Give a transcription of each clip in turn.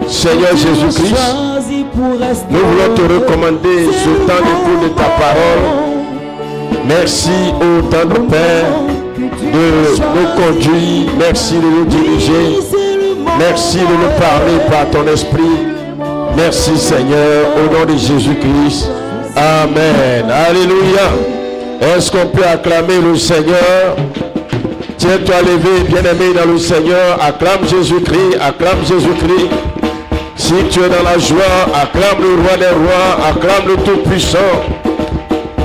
Seigneur Jésus-Christ, nous voulons te recommander ce temps d'écoute de ta parole. Merci au temps de Père de nous conduire. Merci de nous diriger. Merci de nous parler par ton esprit. Merci Seigneur, au nom de Jésus-Christ. Amen. Alléluia. Est-ce qu'on peut acclamer le Seigneur? Tiens-toi levé, bien-aimé dans le Seigneur. Acclame Jésus-Christ, acclame Jésus-Christ. Si tu es dans la joie, acclame le roi des rois, acclame le Tout-Puissant.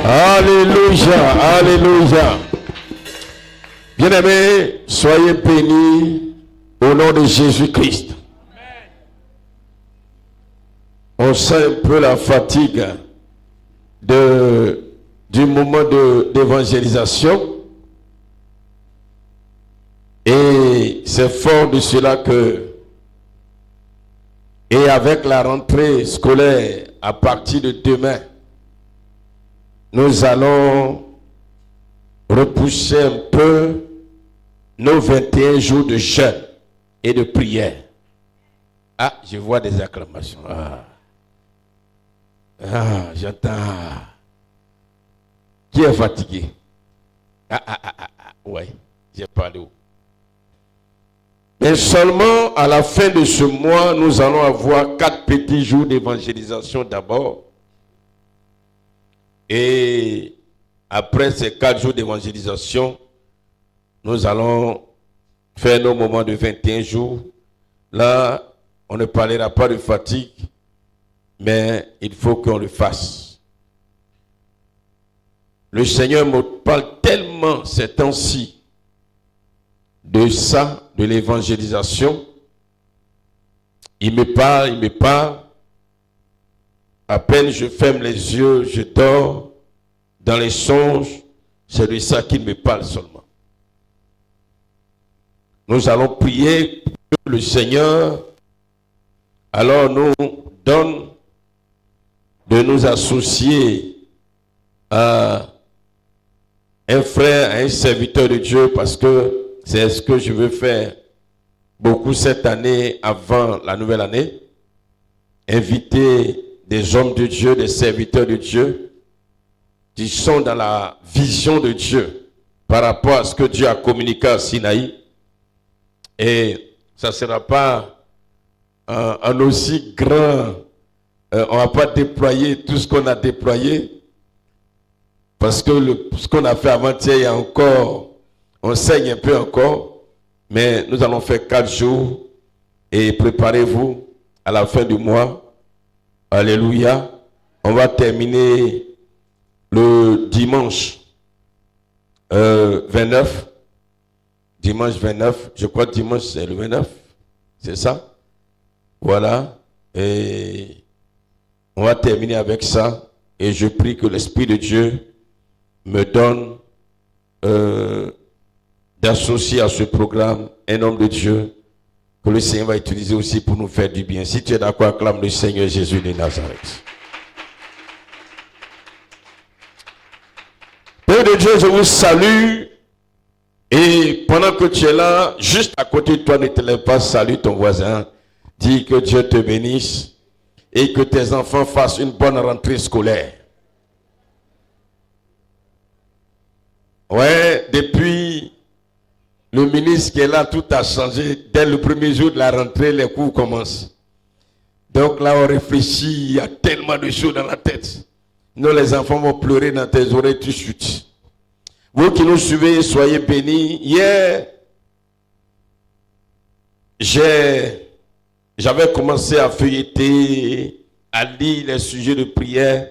Alléluia, alléluia. Bien-aimés, soyez bénis au nom de Jésus-Christ. On sent un peu la fatigue du moment d'évangélisation. Et c'est fort de cela que, et avec la rentrée scolaire à partir de demain, nous allons repousser un peu nos 21 jours de jeûne et de prière. Ah, je vois des acclamations. J'entends. Qui est fatigué? Ouais, j'ai parlé où? Mais seulement à la fin de ce mois, nous allons avoir 4 petits jours d'évangélisation d'abord. Et après ces 4 jours d'évangélisation, nous allons faire nos moments de 21 jours. Là, on ne parlera pas de fatigue, mais il faut qu'on le fasse. Le Seigneur me parle tellement ces temps-ci de ça, de l'évangélisation. Il me parle. À peine je ferme les yeux, je dors. Dans les songes, c'est de ça qu'il me parle seulement. Nous allons prier que le Seigneur alors nous donne de nous associer à un frère, à un serviteur de Dieu, parce que c'est ce que je veux faire beaucoup cette année avant la nouvelle année. Inviter des hommes de Dieu, des serviteurs de Dieu qui sont dans la vision de Dieu par rapport à ce que Dieu a communiqué à Sinaï. Et ça ne sera pas un aussi grand... on ne va pas déployer tout ce qu'on a déployé parce que ce qu'on a fait avant-hier, il y a encore... On saigne un peu encore, mais nous allons faire 4 jours et préparez-vous à la fin du mois. Alléluia. On va terminer le dimanche 29. Dimanche 29. Je crois que dimanche c'est le 29. C'est ça? Voilà. Et on va terminer avec ça. Et je prie que l'Esprit de Dieu me donne d'associer à ce programme un homme de Dieu que le Seigneur va utiliser aussi pour nous faire du bien. Si tu es d'accord, acclame le Seigneur Jésus de Nazareth. Père de Dieu, je vous salue. Et pendant que tu es là, juste à côté de toi, ne te lève pas, salue ton voisin. Dis que Dieu te bénisse et que tes enfants fassent une bonne rentrée scolaire. Ouais, depuis le ministre qui est là, tout a changé. Dès le premier jour de la rentrée, les cours commencent. Donc là, on réfléchit, il y a tellement de choses dans la tête. Nous, les enfants vont pleurer dans tes oreilles tout de suite. Vous qui nous suivez, soyez bénis. Hier, j'avais commencé à feuilleter, à lire les sujets de prière.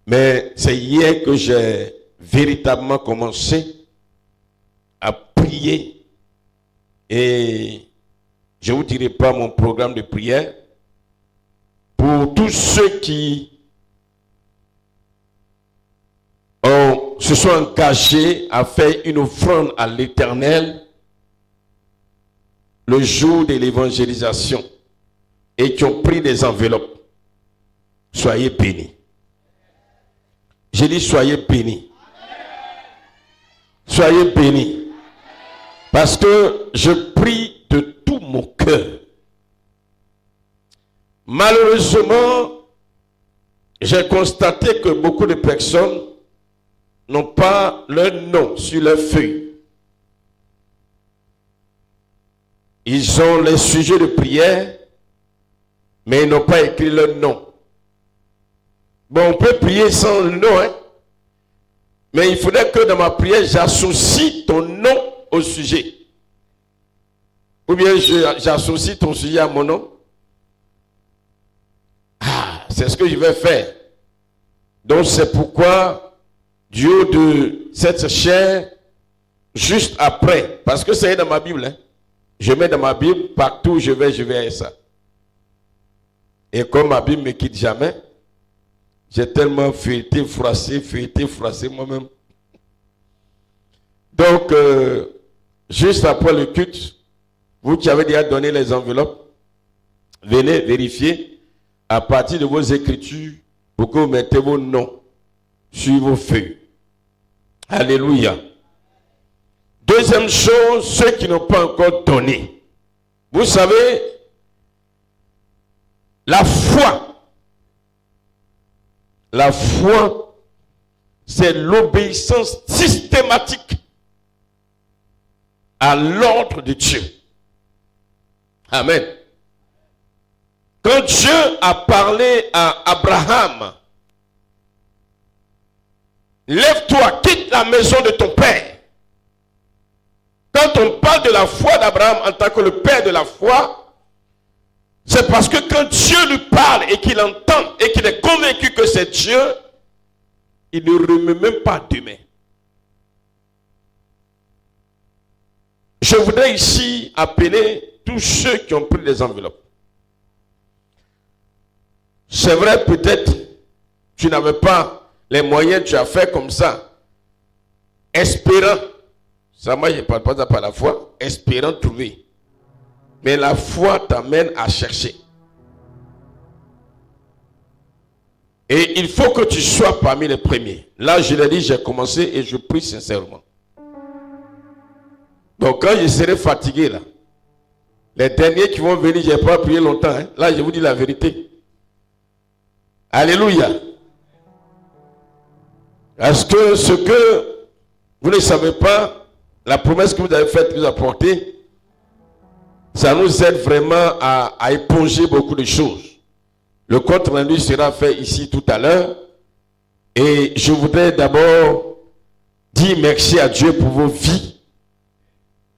Mais c'est hier que j'ai véritablement commencé à prier. Et je ne vous dirai pas mon programme de prière. Pour tous ceux qui se sont engagés à faire une offrande à l'Éternel le jour de l'évangélisation et qui ont pris des enveloppes, soyez bénis. J'ai dit soyez bénis. Soyez bénis. Parce que je prie de tout mon cœur Malheureusement, j'ai constaté que beaucoup de personnes n'ont pas leur nom sur leur feuille. Ils ont les sujets de prière, mais ils n'ont pas écrit leur nom. Bon, on peut prier sans le nom, hein? Mais il faudrait que dans ma prière, j'associe ton nom au sujet. Ou bien j'associe ton sujet à mon nom. Ah, c'est ce que je vais faire. Donc c'est pourquoi, du haut de cette chair, juste après, parce que c'est dans ma Bible, hein, je mets dans ma Bible, partout où je vais ça. Et comme ma Bible ne me quitte jamais, j'ai tellement feuilleté, froissé moi-même. Donc, juste après le culte, vous qui avez déjà donné les enveloppes, venez vérifier à partir de vos écritures pour que vous mettez vos noms sur vos feuilles. Alléluia. Deuxième chose, ceux qui n'ont pas encore donné. Vous savez, la foi, c'est l'obéissance systématique à l'ordre de Dieu. Amen. Quand Dieu a parlé à Abraham, lève-toi, quitte la maison de ton père. Quand on parle de la foi d'Abraham en tant que le père de la foi, c'est parce que quand Dieu lui parle et qu'il entend et qu'il est convaincu que c'est Dieu, il ne remet même pas deux mains. Je voudrais ici appeler tous ceux qui ont pris des enveloppes. C'est vrai, peut-être, tu n'avais pas les moyens, tu as fait comme ça, espérant, ça moi je ne parle pas par la foi, espérant trouver. Mais la foi t'amène à chercher. Et il faut que tu sois parmi les premiers. Là, je l'ai dit, j'ai commencé et je prie sincèrement. Donc quand je serai fatigué là, les derniers qui vont venir, je n'ai pas prié longtemps. Hein. Là, je vous dis la vérité. Alléluia. Est-ce que ce que vous ne savez pas, la promesse que vous avez faite, que vous apportez, ça nous aide vraiment à éponger beaucoup de choses. Le compte rendu sera fait ici tout à l'heure. Et je voudrais d'abord dire merci à Dieu pour vos vies.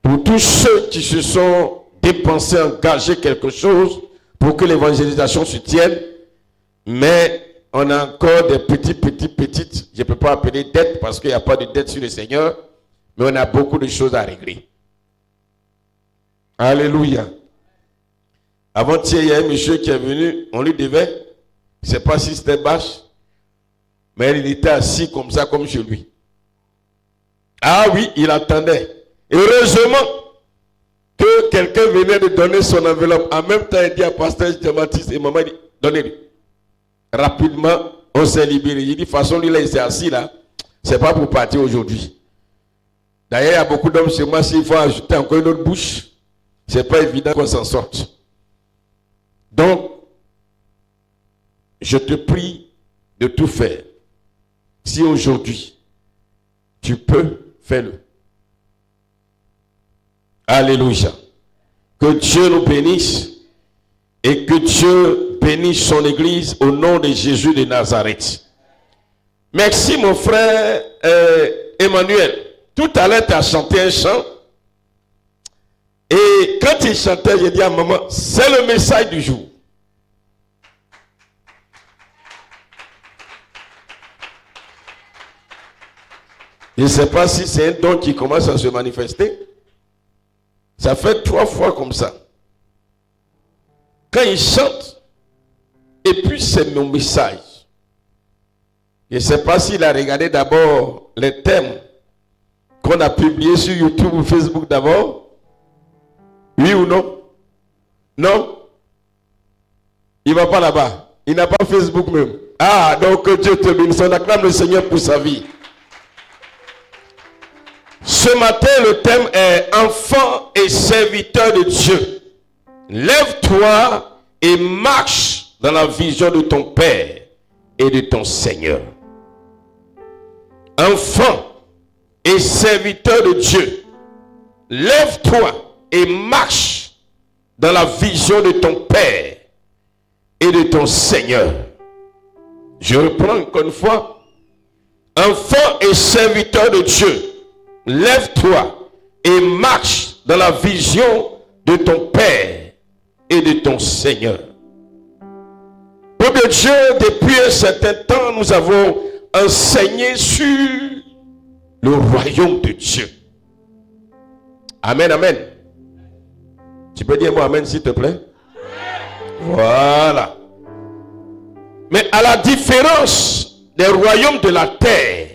Pour tous ceux qui se sont dépensés, engagés quelque chose pour que l'évangélisation se tienne. Mais on a encore des petites, je ne peux pas appeler dettes parce qu'il n'y a pas de dette sur le Seigneur. Mais on a beaucoup de choses à régler. Alléluia. Avant-hier, il y a un monsieur qui est venu, on lui devait, je ne sais pas si c'était bâche, mais il était assis comme ça, comme chez lui. Ah oui, il attendait. Heureusement que quelqu'un venait de donner son enveloppe. En même temps, il dit à pasteur Jean-Baptiste et maman, donnez-lui. Rapidement, on s'est libéré. Il dit, de toute façon, lui là, il s'est assis là. Ce n'est pas pour partir aujourd'hui. D'ailleurs, il y a beaucoup d'hommes chez moi, s'il faut ajouter encore une autre bouche, ce n'est pas évident qu'on s'en sorte. Donc, je te prie de tout faire. Si aujourd'hui, tu peux, fais-le. Alléluia. Que Dieu nous bénisse et que Dieu bénisse son église au nom de Jésus de Nazareth. Merci mon frère Emmanuel. Tout à l'heure, tu as chanté un chant. Et quand il chantait, j'ai dit à maman, c'est le message du jour. Je ne sais pas si c'est un don qui commence à se manifester. Ça fait 3 fois comme ça. Quand il chante, et puis c'est mon message. Je ne sais pas s'il a regardé d'abord les thèmes qu'on a publiés sur YouTube ou Facebook d'abord. Oui ou non? Non? Il ne va pas là-bas. Il n'a pas Facebook même. Ah, donc Dieu te bénisse. On acclame le Seigneur pour sa vie. Ce matin, le thème est enfant et serviteur de Dieu. Lève-toi et marche dans la vision de ton Père et de ton Seigneur. Enfant et serviteur de Dieu, lève-toi et marche dans la vision de ton Père et de ton Seigneur. Je reprends encore une fois. Enfant et serviteur de Dieu, lève-toi et marche dans la vision de ton Père et de ton Seigneur. Peuple de Dieu, depuis un certain temps, nous avons enseigné sur le royaume de Dieu. Amen, amen. Tu peux dire moi amen s'il te plaît? Voilà. Mais à la différence des royaumes de la terre,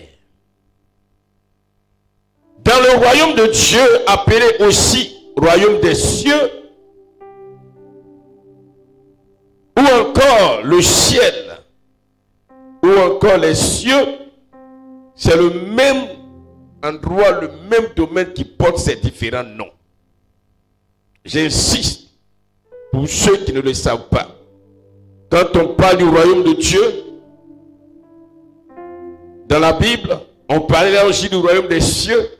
dans le royaume de Dieu, appelé aussi royaume des cieux, ou encore le ciel, ou encore les cieux, c'est le même endroit, le même domaine qui porte ces différents noms. J'insiste pour ceux qui ne le savent pas. Quand on parle du royaume de Dieu, dans la Bible, on parlera aussi du royaume des cieux,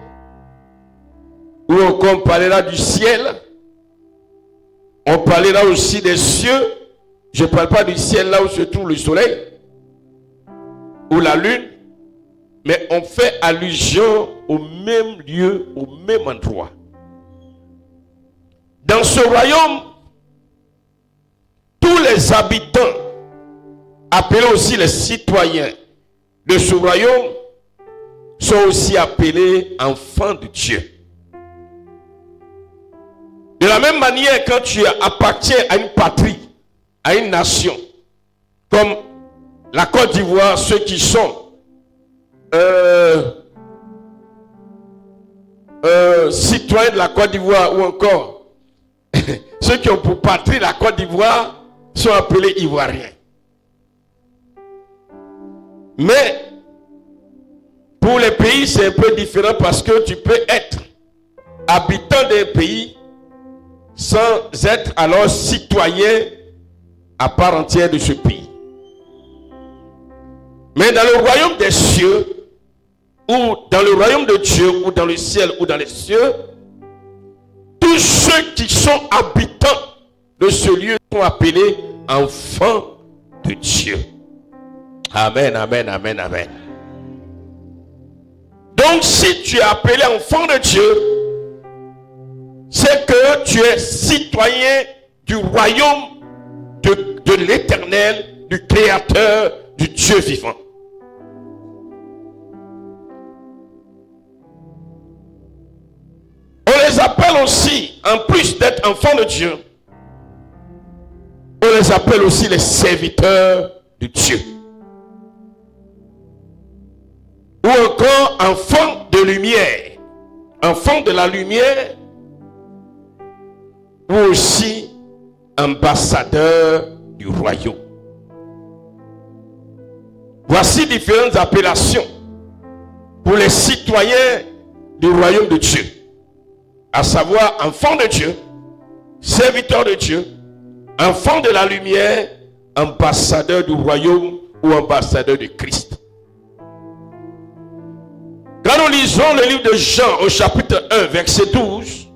ou encore on parlera du ciel, on parlera aussi des cieux. Je ne parle pas du ciel là où se trouve le soleil, ou la lune, mais on fait allusion au même lieu, au même endroit. Dans ce royaume, tous les habitants, appelés aussi les citoyens de ce royaume, sont aussi appelés enfants de Dieu. De la même manière, quand tu appartiens à une patrie, à une nation, comme la Côte d'Ivoire, ceux qui sont citoyens de la Côte d'Ivoire, ou encore ceux qui ont pour patrie la Côte d'Ivoire, sont appelés Ivoiriens. Mais pour les pays, c'est un peu différent parce que tu peux être habitant d'un pays sans être alors citoyen à part entière de ce pays. Mais dans le royaume des cieux, ou dans le royaume de Dieu, ou dans le ciel, ou dans les cieux, tous ceux qui sont habitants de ce lieu sont appelés enfants de Dieu. Amen, amen, amen, amen. Donc si tu es appelé enfant de Dieu, c'est que tu es citoyen du royaume de l'Éternel, du Créateur, du Dieu vivant. On les appelle aussi, en plus d'être enfants de Dieu, on les appelle aussi les serviteurs de Dieu. Ou encore enfants de lumière. Enfants de la lumière, ou aussi ambassadeurs du royaume. Voici différentes appellations pour les citoyens du royaume de Dieu. À savoir enfants de Dieu, serviteurs de Dieu, enfants de la lumière, ambassadeurs du royaume ou ambassadeurs de Christ. Quand nous lisons le livre de Jean au chapitre 1, verset 12,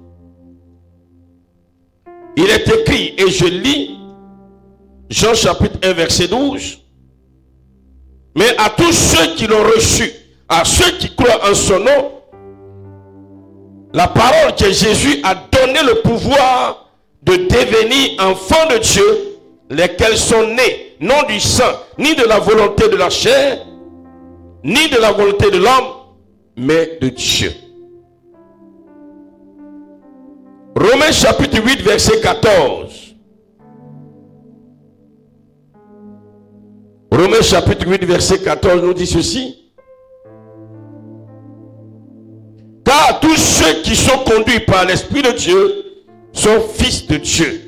il est écrit, et je lis Jean chapitre 1, verset 12, mais à tous ceux qui l'ont reçu, à ceux qui croient en son nom, la parole que Jésus a donné le pouvoir de devenir enfants de Dieu, lesquels sont nés, non du sang, ni de la volonté de la chair, ni de la volonté de l'homme, mais de Dieu. Romains chapitre 8, verset 14. Romains chapitre 8, verset 14 nous dit ceci. Car tous ceux qui sont conduits par l'Esprit de Dieu sont fils de Dieu.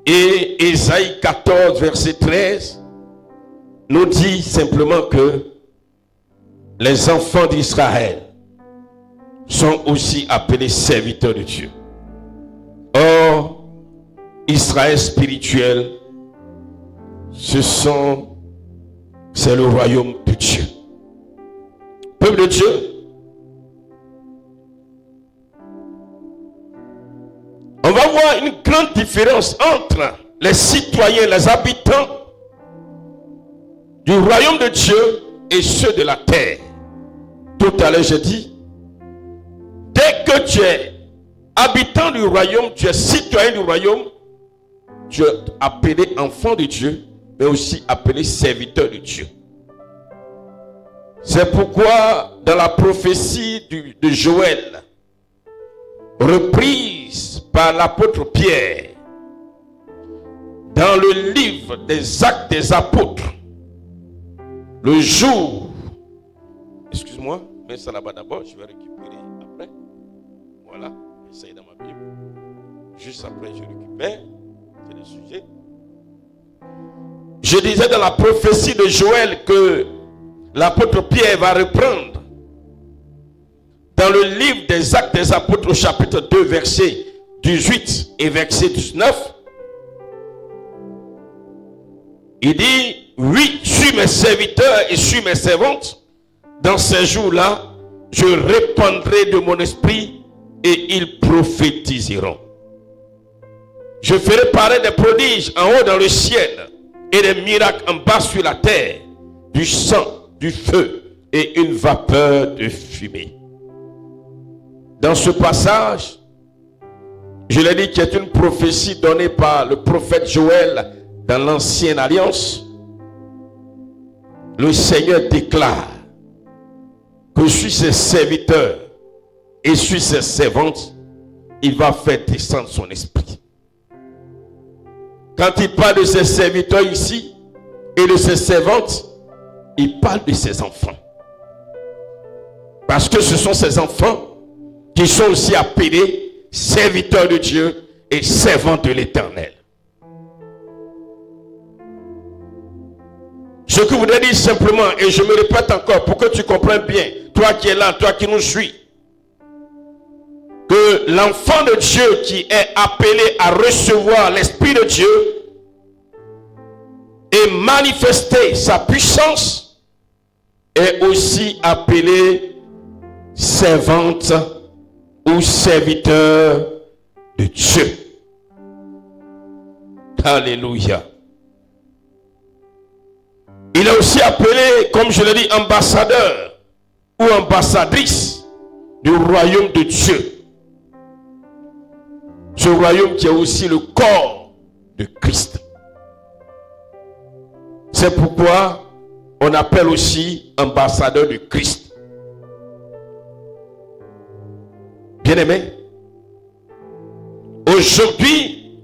Et Ésaïe 14, verset 13 nous dit simplement que les enfants d'Israël sont aussi appelés serviteurs de Dieu. Or, Israël spirituel, c'est le royaume de Dieu. Peuple de Dieu, on va voir une grande différence entre les citoyens, les habitants du royaume de Dieu et ceux de la terre. Tout à l'heure, j'ai dit, dès que tu es habitant du royaume, tu es citoyen du royaume, tu es appelé enfant de Dieu, mais aussi appelé serviteur de Dieu. C'est pourquoi dans la prophétie de Joël, reprise par l'apôtre Pierre, dans le livre des Actes des Apôtres, le jour, excuse-moi, mets ça là-bas d'abord, je vais récupérer après. Voilà, essaye dans ma Bible. Juste après, je récupère. C'est le sujet. Je disais dans la prophétie de Joël que l'apôtre Pierre va reprendre dans le livre des Actes des Apôtres au chapitre 2, verset 18 et verset 19. Il dit, oui, suis mes serviteurs et suis mes servantes. Dans ces jours-là, je répandrai de mon esprit et ils prophétiseront. Je ferai paraître des prodiges en haut dans le ciel et des miracles en bas sur la terre, du sang, du feu et une vapeur de fumée. Dans ce passage, je l'ai dit, qui est une prophétie donnée par le prophète Joël dans l'ancienne alliance, le Seigneur déclare que je suis ses serviteurs et je suis ses servantes, il va faire descendre son esprit. Quand il parle de ses serviteurs ici et de ses servantes, il parle de ses enfants. Parce que ce sont ses enfants qui sont aussi appelés serviteurs de Dieu et servants de l'Éternel. Ce que je voudrais dire simplement, et je me répète encore pour que tu comprennes bien, toi qui es là, toi qui nous suis, que l'enfant de Dieu qui est appelé à recevoir l'Esprit de Dieu et manifester sa puissance est aussi appelé servante ou serviteur de Dieu. Alléluia. Il est aussi appelé, comme je l'ai dit, ambassadeur ou ambassadrice du royaume de Dieu. Ce royaume qui est aussi le corps de Christ. C'est pourquoi on appelle aussi ambassadeur de Christ. Bien-aimé, aujourd'hui,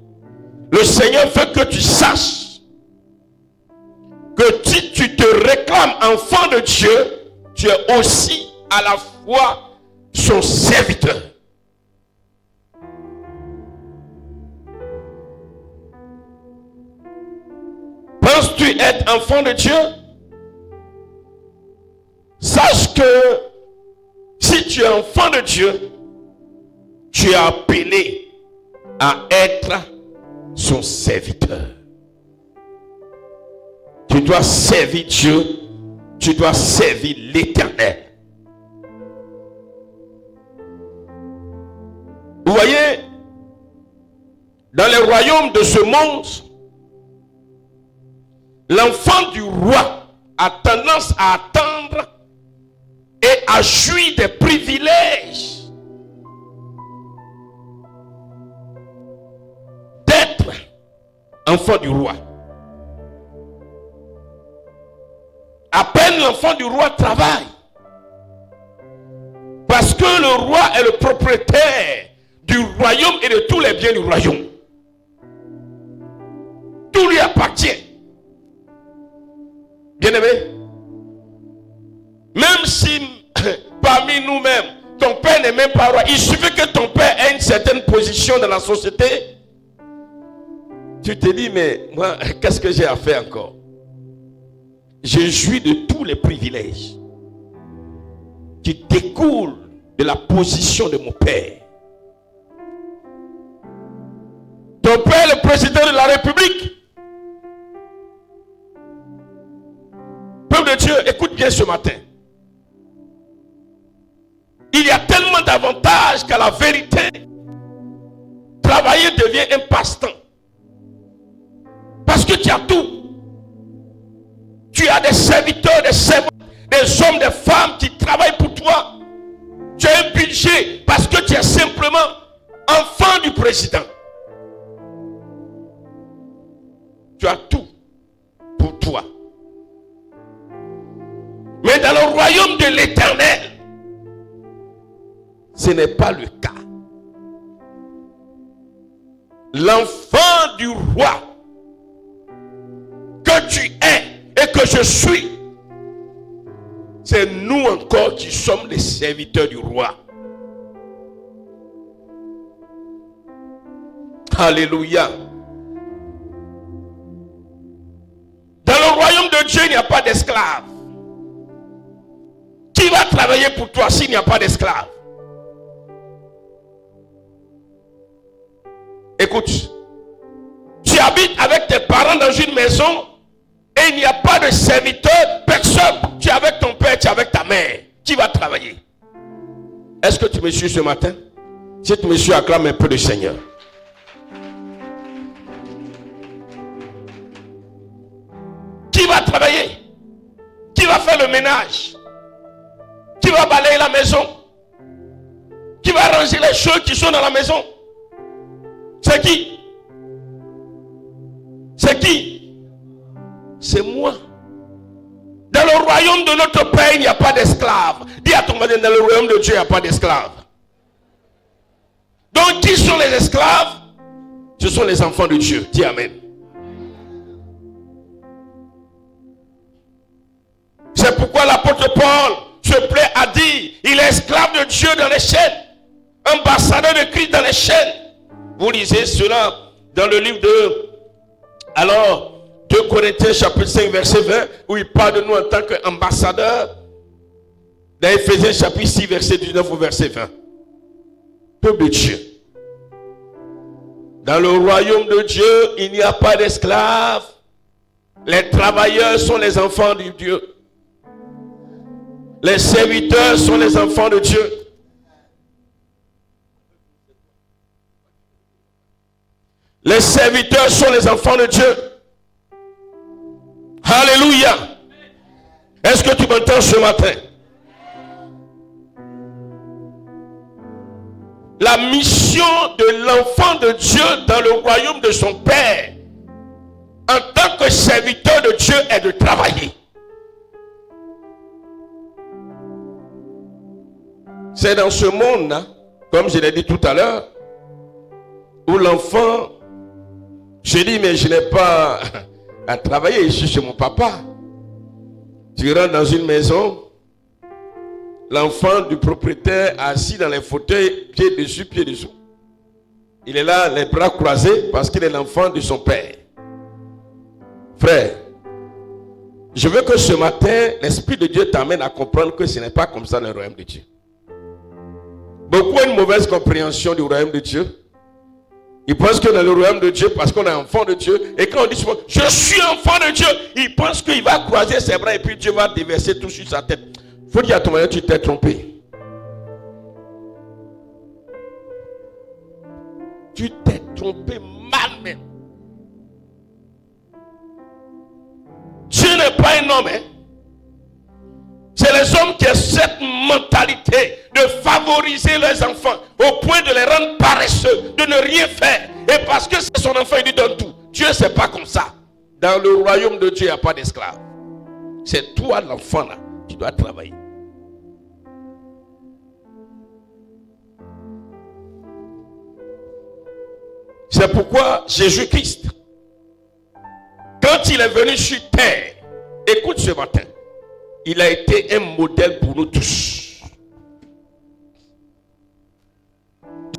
le Seigneur veut que tu saches que si tu te réclames enfant de Dieu, tu es aussi à la fois son serviteur. Penses-tu être enfant de Dieu? Sache que si tu es enfant de Dieu, tu es appelé à être son serviteur. Tu dois servir Dieu, tu dois servir l'Éternel. Vous voyez, dans les royaumes de ce monde, l'enfant du roi a tendance à attendre et à jouir des privilèges d'être enfant du roi. À peine l'enfant du roi travaille. Parce que le roi est le propriétaire du royaume et de tous les biens du royaume. Tout lui appartient. Bien-aimé, même si parmi nous-mêmes, ton père n'est même pas roi, il suffit que ton père ait une certaine position dans la société, tu te dis, mais moi, qu'est-ce que j'ai à faire encore? Je jouis de tous les privilèges qui découlent de la position de mon père. Ton Ton père est le président de la République. Peuple de Dieu, écoute bien ce matin. Il y a tellement d'avantages qu'à la vérité, travailler devient un passe-temps. Parce que tu as tout. Tu as des serviteurs, des servantes, des hommes, des femmes qui travaillent pour toi. Tu as un budget parce que tu es simplement enfant du président. Tu as tout pour toi. Mais dans le royaume de l'Éternel, ce n'est pas le cas. L'enfant du roi que tu es et que je suis, c'est nous encore qui sommes les serviteurs du roi. Alléluia. Dans le royaume de Dieu, il n'y a pas d'esclaves. Qui va travailler pour toi s'il n'y a pas d'esclaves? Écoute, tu habites avec tes parents dans une maison et il n'y a pas de serviteur, personne. Tu es avec ton père, tu es avec ta mère. Qui va travailler? Est-ce que tu me suis ce matin? Si tu me suis, acclame un peu le Seigneur. Qui va travailler? Qui va faire le ménage? Qui va balayer la maison? Qui va ranger les choses qui sont dans la maison? C'est qui? C'est qui? C'est moi. Dans le royaume de notre Père, il n'y a pas d'esclaves. Dis à ton voisin, dans le royaume de Dieu, il n'y a pas d'esclaves. Donc, qui sont les esclaves? Ce sont les enfants de Dieu. Dis Amen. C'est pourquoi l'apôtre Paul se plaît à dire, il est esclave de Dieu dans les chaînes, ambassadeur de Christ dans les chaînes. Vous lisez cela dans le livre de 2 Corinthiens chapitre 5 verset 20, où il parle de nous en tant qu'ambassadeurs. Dans Éphésiens chapitre 6 verset 19 au verset 20. Peuple de Dieu. Dans le royaume de Dieu, il n'y a pas d'esclaves. Les travailleurs sont les enfants de Dieu. Les serviteurs sont les enfants de Dieu. Les serviteurs sont les enfants de Dieu. Alléluia. Est-ce que tu m'entends ce matin? La mission de l'enfant de Dieu dans le royaume de son Père, en tant que serviteur de Dieu, est de travailler. C'est dans ce monde-là, comme je l'ai dit tout à l'heure, où l'enfant, je dis, mais je n'ai pas à travailler, je suis chez mon papa. Tu rentres dans une maison, l'enfant du propriétaire assis dans les fauteuils, pied dessus, pied dessous. Il est là, les bras croisés, parce qu'il est l'enfant de son père. Frère, je veux que ce matin, l'Esprit de Dieu t'amène à comprendre que ce n'est pas comme ça dans le royaume de Dieu. Beaucoup ont une mauvaise compréhension du royaume de Dieu. Ils pensent que dans le royaume de Dieu, parce qu'on est enfant de Dieu, et quand on dit souvent, je suis enfant de Dieu, ils pensent qu'il va croiser ses bras et puis Dieu va déverser tout sur sa tête. Il faut dire à ton mari, tu t'es trompé. Tu t'es trompé mal même. Dieu n'est pas un homme, hein. C'est les hommes qui ont cette mentalité de favoriser leurs enfants au point de les rendre paresseux, de ne rien faire. Et parce que c'est son enfant, il lui donne tout. Dieu, c'est pas comme ça. Dans le royaume de Dieu, il n'y a pas d'esclaves. C'est toi, l'enfant, là, qui dois travailler. C'est pourquoi Jésus-Christ, quand il est venu sur terre, écoute ce matin, il a été un modèle pour nous tous.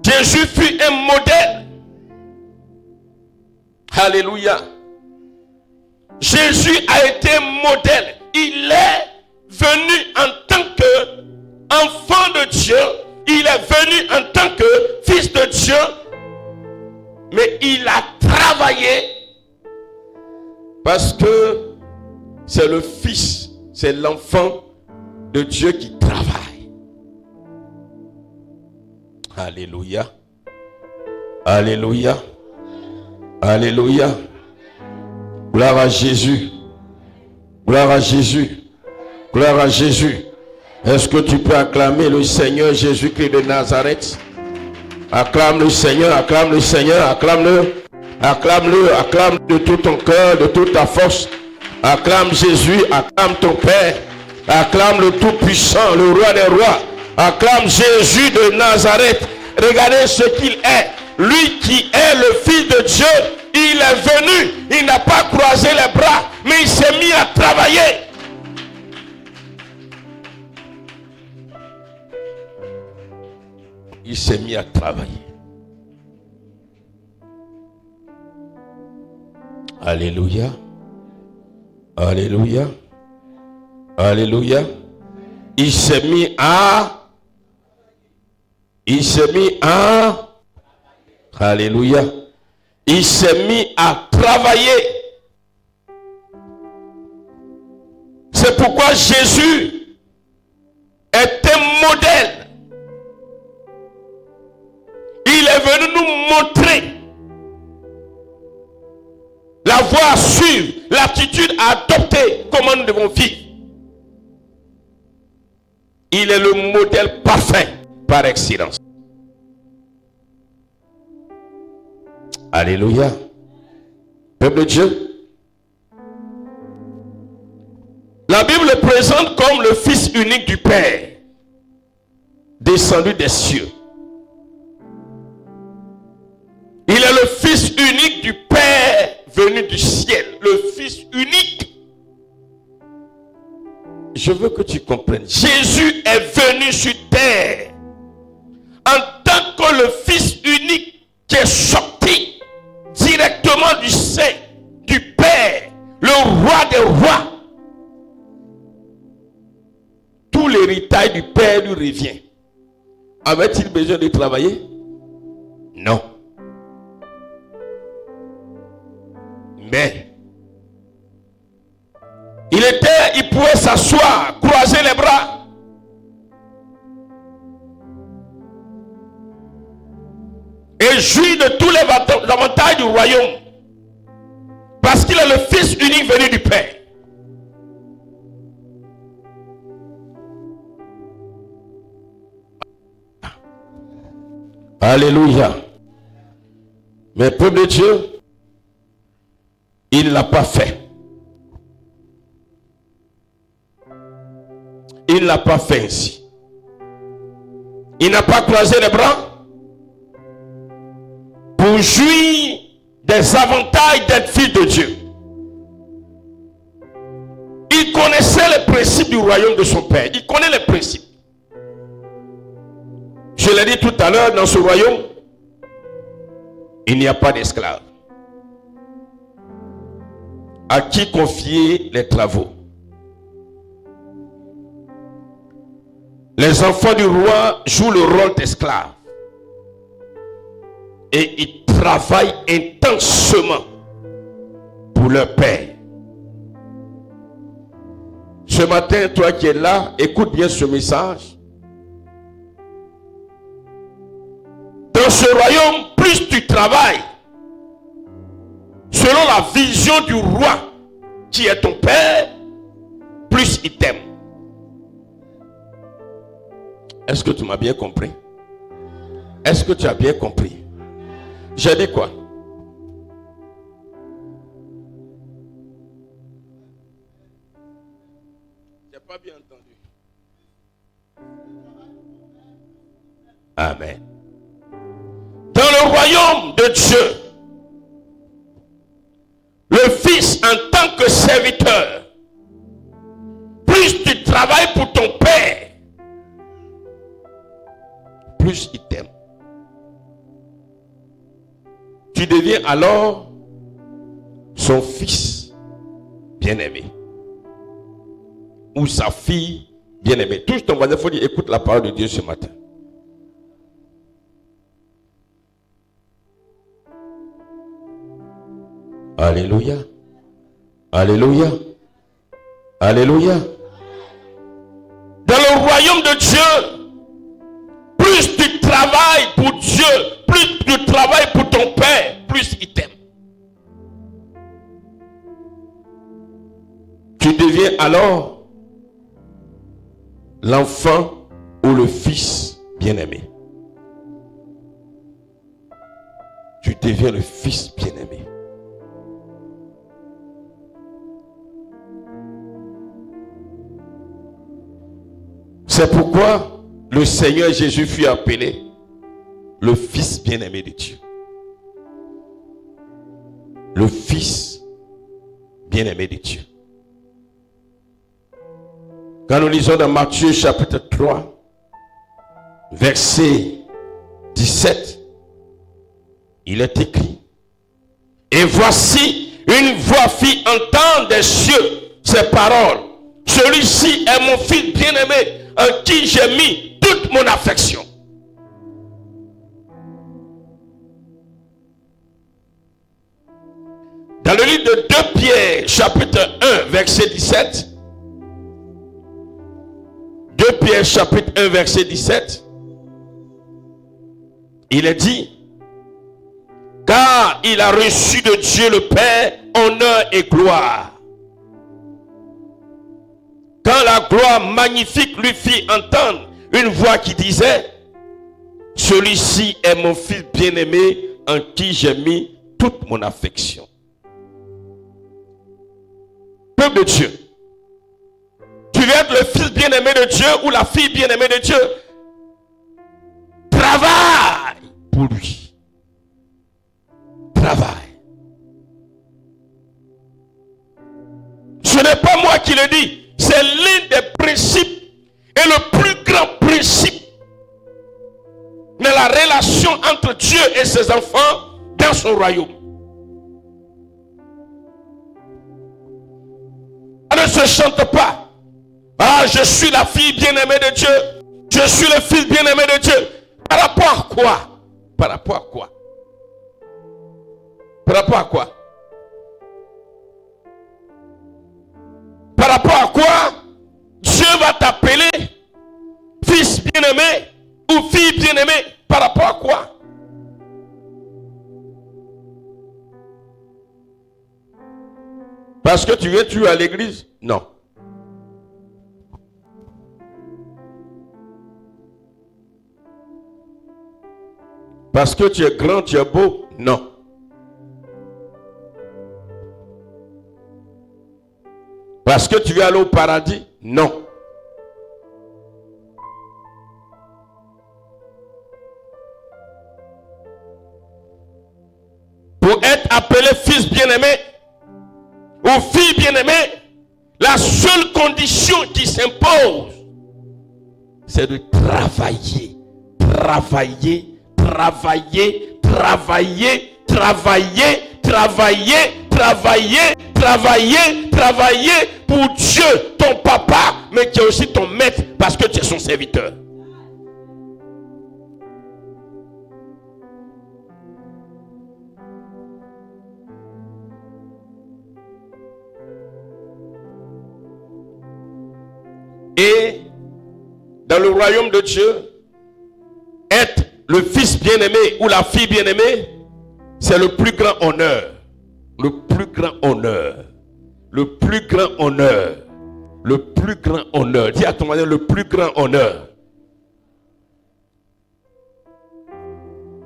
Jésus fut un modèle. Alléluia. Jésus a été un modèle. Il est venu en tant qu'enfant de Dieu. Il est venu en tant que fils de Dieu. mais il a travaillé parce que c'est le Fils, c'est l'enfant de Dieu qui travaille. Alléluia. Alléluia. Alléluia. Gloire à Jésus. Gloire à Jésus. Gloire à Jésus. Est-ce que tu peux acclamer le Seigneur Jésus-Christ de Nazareth? Acclame le Seigneur, acclame le Seigneur, acclame-le. Acclame-le, acclame de tout ton cœur, de toute ta force. Acclame Jésus, acclame ton Père. Acclame le Tout-Puissant, le Roi des Rois. Acclame Jésus de Nazareth. Regardez ce qu'il est. Lui qui est le Fils de Dieu, il est venu. Il n'a pas croisé les bras, mais il s'est mis à travailler. Il s'est mis à travailler. Alléluia. Alléluia. Alléluia. Il s'est mis à... Alléluia. Il s'est mis à travailler. C'est pourquoi Jésus est un modèle. Il est venu nous montrer la voie à suivre, l'attitude à adopter, comment nous devons vivre. Il est le modèle parfait par excellence. Alléluia. Peuple de Dieu. La Bible le présente comme le Fils unique du Père, descendu des cieux. Il est le Fils unique du Père venu du ciel. Le Fils unique. Je veux que tu comprennes. Jésus est venu sur terre en tant que le Fils unique qui est sorti directement du sein du Père, le Roi des rois. Tout l'héritage du Père lui revient. Avait-il besoin de travailler? Non. Mais il pouvait s'asseoir, croiser les bras. Et jouir de tous les avantages du royaume. Parce qu'il est le Fils unique venu du Père. Alléluia. Mais peuple de Dieu, il ne l'a pas fait. Il ne l'a pas fait ainsi. Il n'a pas croisé les bras pour jouir des avantages d'être fils de Dieu. Il connaissait les principes du royaume de son Père. Il connaît les principes. Je l'ai dit tout à l'heure, dans ce royaume, il n'y a pas d'esclaves. À qui confier les travaux? Les enfants du roi jouent le rôle d'esclaves. Et ils travaillent intensément pour leur père. Ce matin, toi qui es là, écoute bien ce message. Dans ce royaume, plus tu travailles, selon la vision du roi qui est ton père, plus il t'aime. Est-ce que tu m'as bien compris? Est-ce que tu as bien compris? J'ai dit quoi? J'ai pas bien entendu. Amen. Dans le royaume de Dieu, le Fils en tant que serviteur, plus tu travailles pour ton Père, plus il t'aime. Tu deviens alors son fils bien-aimé. Ou sa fille bien-aimée. Touche ton voisin, il faut dire, écoute la parole de Dieu ce matin. Alléluia. Alléluia. Alléluia. Dans le royaume de Dieu, plus tu travailles pour Dieu, plus tu travailles pour ton Père, plus il t'aime. Tu deviens alors l'enfant ou le fils bien-aimé. Tu deviens le fils bien-aimé. C'est pourquoi le Seigneur Jésus fut appelé le fils bien-aimé de Dieu. Le fils bien-aimé de Dieu. Quand nous lisons dans Matthieu chapitre 3, verset 17, il est écrit: et voici une voix fit entendre des cieux ces paroles. Celui-ci est mon fils bien-aimé, en qui j'ai mis toute mon affection. Dans le livre de 2 Pierre, chapitre 1, verset 17, 2 Pierre, chapitre 1, verset 17, il est dit: car il a reçu de Dieu le Père honneur et gloire. Quand la gloire magnifique lui fit entendre une voix qui disait: celui-ci est mon fils bien-aimé en qui j'ai mis toute mon affection. Peuple de Dieu, tu veux être le fils bien-aimé de Dieu ou la fille bien-aimée de Dieu? Travaille pour lui. Travaille. Ce n'est pas moi qui le dis. C'est l'un des principes et le plus grand principe dans la relation entre Dieu et ses enfants dans son royaume. On ne se chante pas: ah, je suis la fille bien-aimée de Dieu, je suis le fils bien-aimé de Dieu. Par rapport à quoi? Par rapport à quoi? Par rapport à quoi? Par rapport à quoi Dieu va t'appeler fils bien-aimé ou fille bien-aimée? Par rapport à quoi? Parce que tu viens toujours à l'église? Non. Parce que tu es grand, tu es beau? Non. Parce que tu veux aller au paradis? Non. Pour être appelé fils bien-aimé ou fille bien-aimée, la seule condition qui s'impose, c'est de travailler, travailler, travailler, travailler, travailler, travailler, travailler, travailler, travailler pour Dieu, ton papa, mais qui est aussi ton maître, parce que tu es son serviteur. Et dans le royaume de Dieu, être le fils bien-aimé ou la fille bien-aimée, c'est le plus grand honneur. Le plus grand honneur. Le plus grand honneur. Le plus grand honneur. Dis à ton voisin: le plus grand honneur.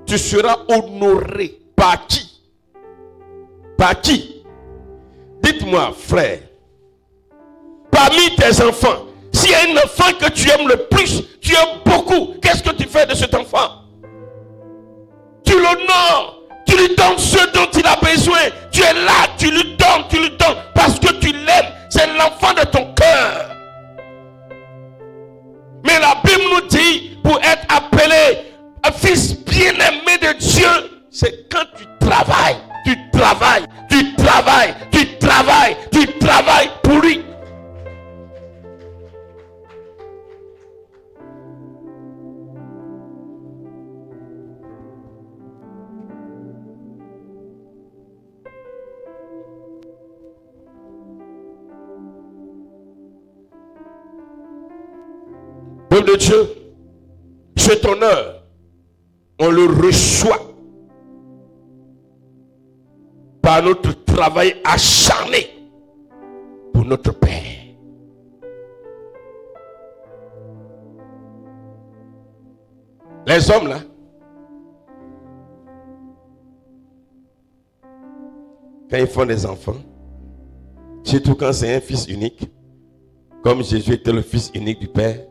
Tu seras honoré par qui? Par qui? Dites-moi, frère. Parmi tes enfants, s'il y a un enfant que tu aimes le plus, tu aimes beaucoup, qu'est-ce que tu fais de cet enfant? Tu l'honores, tu lui donnes ce dont il a besoin. Tu es là, tu lui donnes parce que tu l'aimes. C'est l'enfant de ton cœur. Mais la Bible nous dit, pour être appelé un fils bien-aimé de Dieu, c'est quand tu travailles, tu travailles, tu travailles, tu travailles, tu travailles pour lui. Peuple de Dieu, cet honneur, on le reçoit par notre travail acharné pour notre Père. Les hommes là, quand ils font des enfants, surtout quand c'est un fils unique, comme Jésus était le fils unique du Père,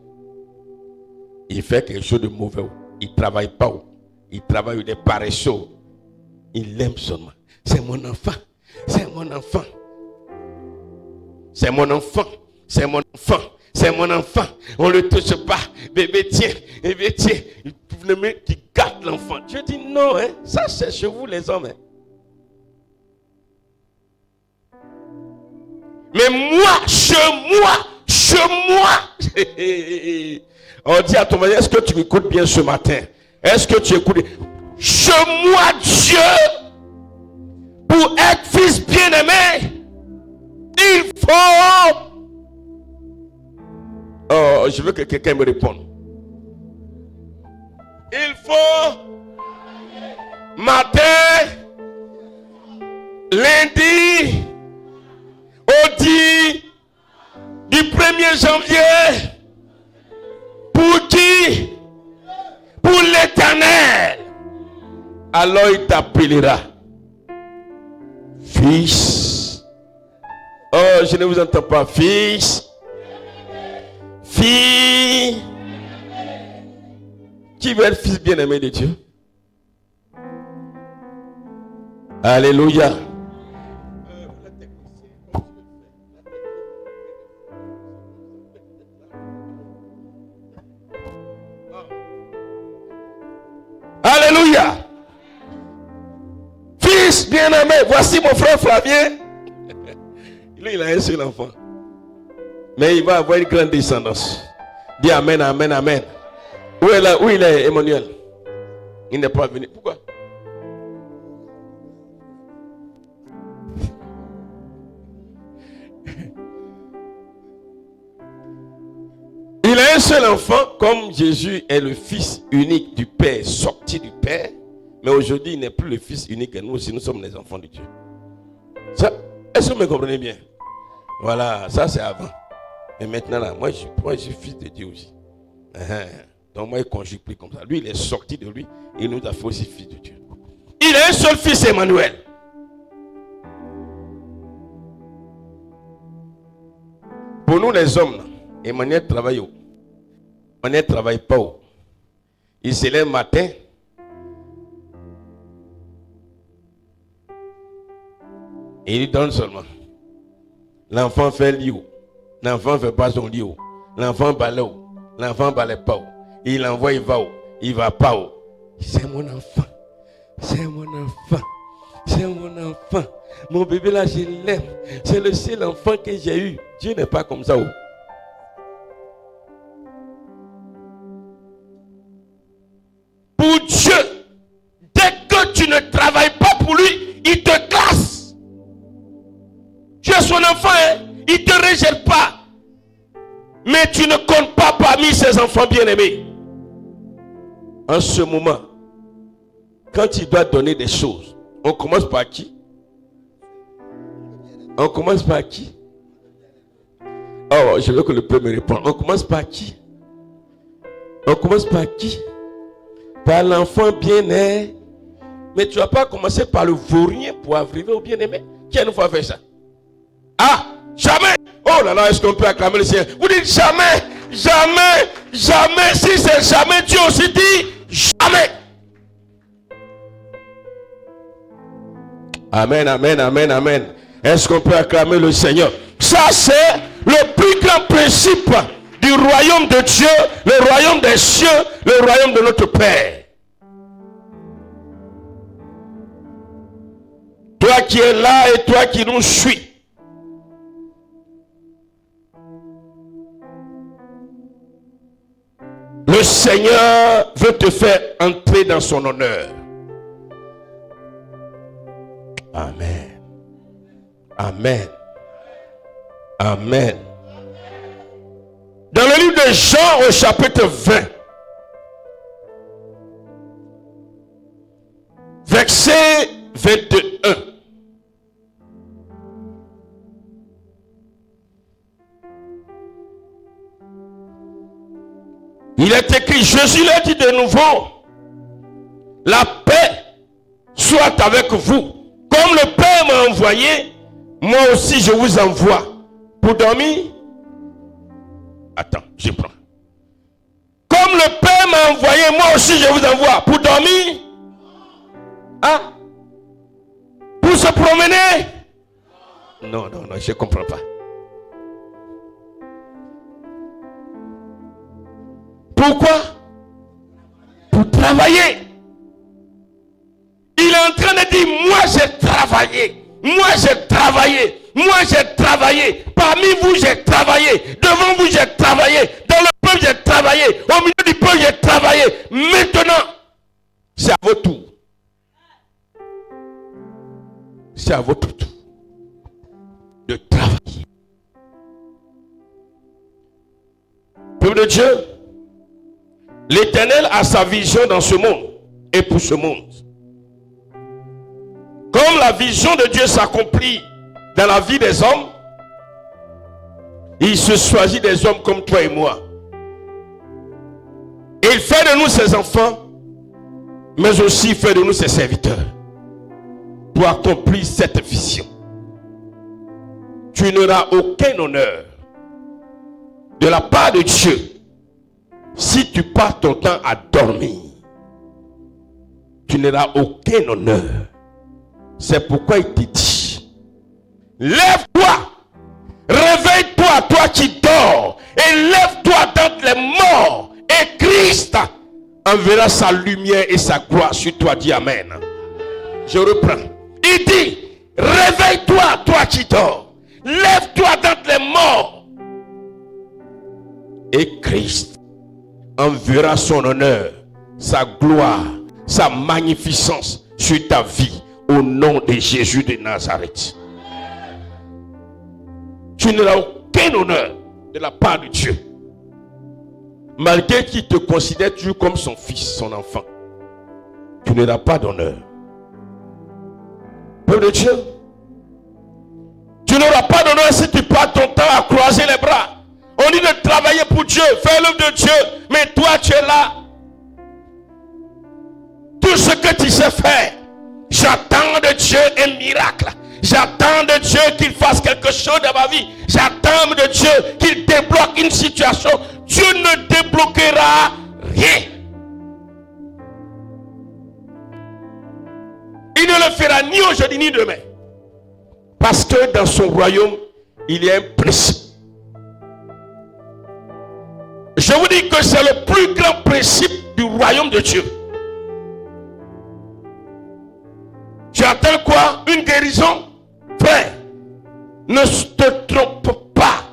il fait quelque chose de mauvais. Il ne travaille pas. Il travaille des paresseux. Il l'aime seulement. C'est mon enfant. C'est mon enfant. C'est mon enfant. C'est mon enfant. C'est mon enfant. On ne le touche pas. Bébé, tiens. Bébé, tiens. Le mec qui garde l'enfant. Je dis non, hein. Ça c'est chez vous les hommes. Hein. Mais moi, chez moi. On dit à ton mari, est-ce que tu m'écoutes bien ce matin? Est-ce que tu écoutes? Chez moi, Dieu, pour être fils bien-aimé, il faut... Oh, je veux que quelqu'un me réponde. Il faut matin, lundi, au 10 du 1er janvier. Pour qui? Pour l'Éternel. Alors il t'appellera fils. Oh, je ne vous entends pas. Fils. Fille. Qui veut être fils bien-aimé de Dieu? Alléluia. Alléluia. Fils bien-aimé, voici mon frère Flavien. Lui, il a un seul enfant. Mais il va avoir une grande descendance. Dis amen, amen, amen. Où il est Emmanuel? Il n'est pas venu. Pourquoi? Il a un seul enfant, comme Jésus est le fils unique du Père, sorti du Père. Mais aujourd'hui, il n'est plus le fils unique et nous aussi, nous sommes les enfants de Dieu. Ça, est-ce que vous me comprenez bien? Voilà, ça c'est avant. Mais maintenant, là, moi je suis fils de Dieu aussi. Donc moi, il conjugue plus comme ça. Lui, il est sorti de lui et il nous a fait aussi fils de Dieu. Il a un seul fils, Emmanuel. Pour nous les hommes, là, Emmanuel travaille où? Emmanuel ne travaille pas où? Il se lève le matin. Et il donne seulement. L'enfant fait lit où? L'enfant ne fait pas son lit où? L'enfant balaye où? L'enfant balaye pas où? Il envoie, il va où? Il va pas où? C'est mon enfant. C'est mon enfant. C'est mon enfant. Mon bébé là, je l'aime. C'est le seul enfant que j'ai eu. Dieu n'est pas comme ça où? Pour Dieu, dès que tu ne travailles pas pour lui, il te classe. Tu es son enfant, hein? Il ne te rejette pas. Mais tu ne comptes pas parmi ses enfants bien-aimés. En ce moment, quand il doit donner des choses, on commence par qui? On commence par qui? Oh, je veux que le peuple me réponde. On commence par qui? On commence par qui? Par l'enfant bien-aimé. Mais tu ne vas pas commencer par le vaurien pour arriver au bien-aimé. Qui nous fait faire ça? Ah, jamais. Oh là là, est-ce qu'on peut acclamer le Seigneur? Vous dites jamais, jamais, jamais. Si c'est jamais, Dieu aussi dit jamais. Amen, amen, amen, amen. Est-ce qu'on peut acclamer le Seigneur? Ça, c'est le plus grand principe du royaume de Dieu, le royaume des cieux, le royaume de notre Père. Toi qui es là et toi qui nous suis. Le Seigneur veut te faire entrer dans son honneur. Amen. Amen. Amen. Dans le le livre de Jean au chapitre 20, verset 21. Il est écrit, Jésus l'a dit de nouveau, la paix soit avec vous. Comme le Père m'a envoyé, moi aussi je vous envoie. Pour dormir? Attends, je prends. Comme le Père m'a envoyé, moi aussi je vous envoie. Pour dormir? Hein? Pour se promener? Non, je ne comprends pas. Pourquoi? Pour travailler. Il est en train de dire, moi j'ai travaillé. Moi j'ai travaillé. Moi j'ai travaillé. Parmi vous j'ai travaillé. Devant vous j'ai travaillé. Dans le peuple j'ai travaillé. Au milieu du peuple j'ai travaillé. Maintenant, c'est à votre tour. C'est à votre tour de travailler. Peuple de Dieu, l'Éternel a sa vision dans ce monde et pour ce monde. Comme la vision de Dieu s'accomplit dans la vie des hommes, il se choisit des hommes comme toi et moi. Et il fait de nous ses enfants, mais aussi il fait de nous ses serviteurs pour accomplir cette vision. Tu n'auras aucun honneur de la part de Dieu si tu passes ton temps à dormir. Tu n'auras aucun honneur. C'est pourquoi il te dit, lève-toi, réveille-toi, toi qui dors, et lève-toi d'entre les morts, et Christ enverra sa lumière et sa gloire sur toi. Dis Amen. Je reprends. Il dit, réveille-toi, toi qui dors, lève-toi d'entre les morts, et Christ enverra son honneur, sa gloire, sa magnificence sur ta vie. Au nom de Jésus de Nazareth. Tu n'auras aucun honneur de la part de Dieu. Malgré qu'il te considère toujours comme son fils, son enfant. Tu n'auras pas d'honneur. Peuple de Dieu, tu n'auras pas d'honneur si tu passes ton temps à croiser les bras. On dit de travailler pour Dieu, faire l'œuvre de Dieu, mais toi tu es là. Tout ce que tu sais faire, j'attends de Dieu un miracle. J'attends de Dieu qu'il fasse quelque chose dans ma vie. J'attends de Dieu qu'il débloque une situation. Dieu ne débloquera rien. Il ne le fera ni aujourd'hui ni demain. Parce que dans son royaume, il y a un principe. Je vous dis que c'est le plus grand principe du royaume de Dieu. Tu attends quoi? Une guérison? Frère, ne te trompe pas.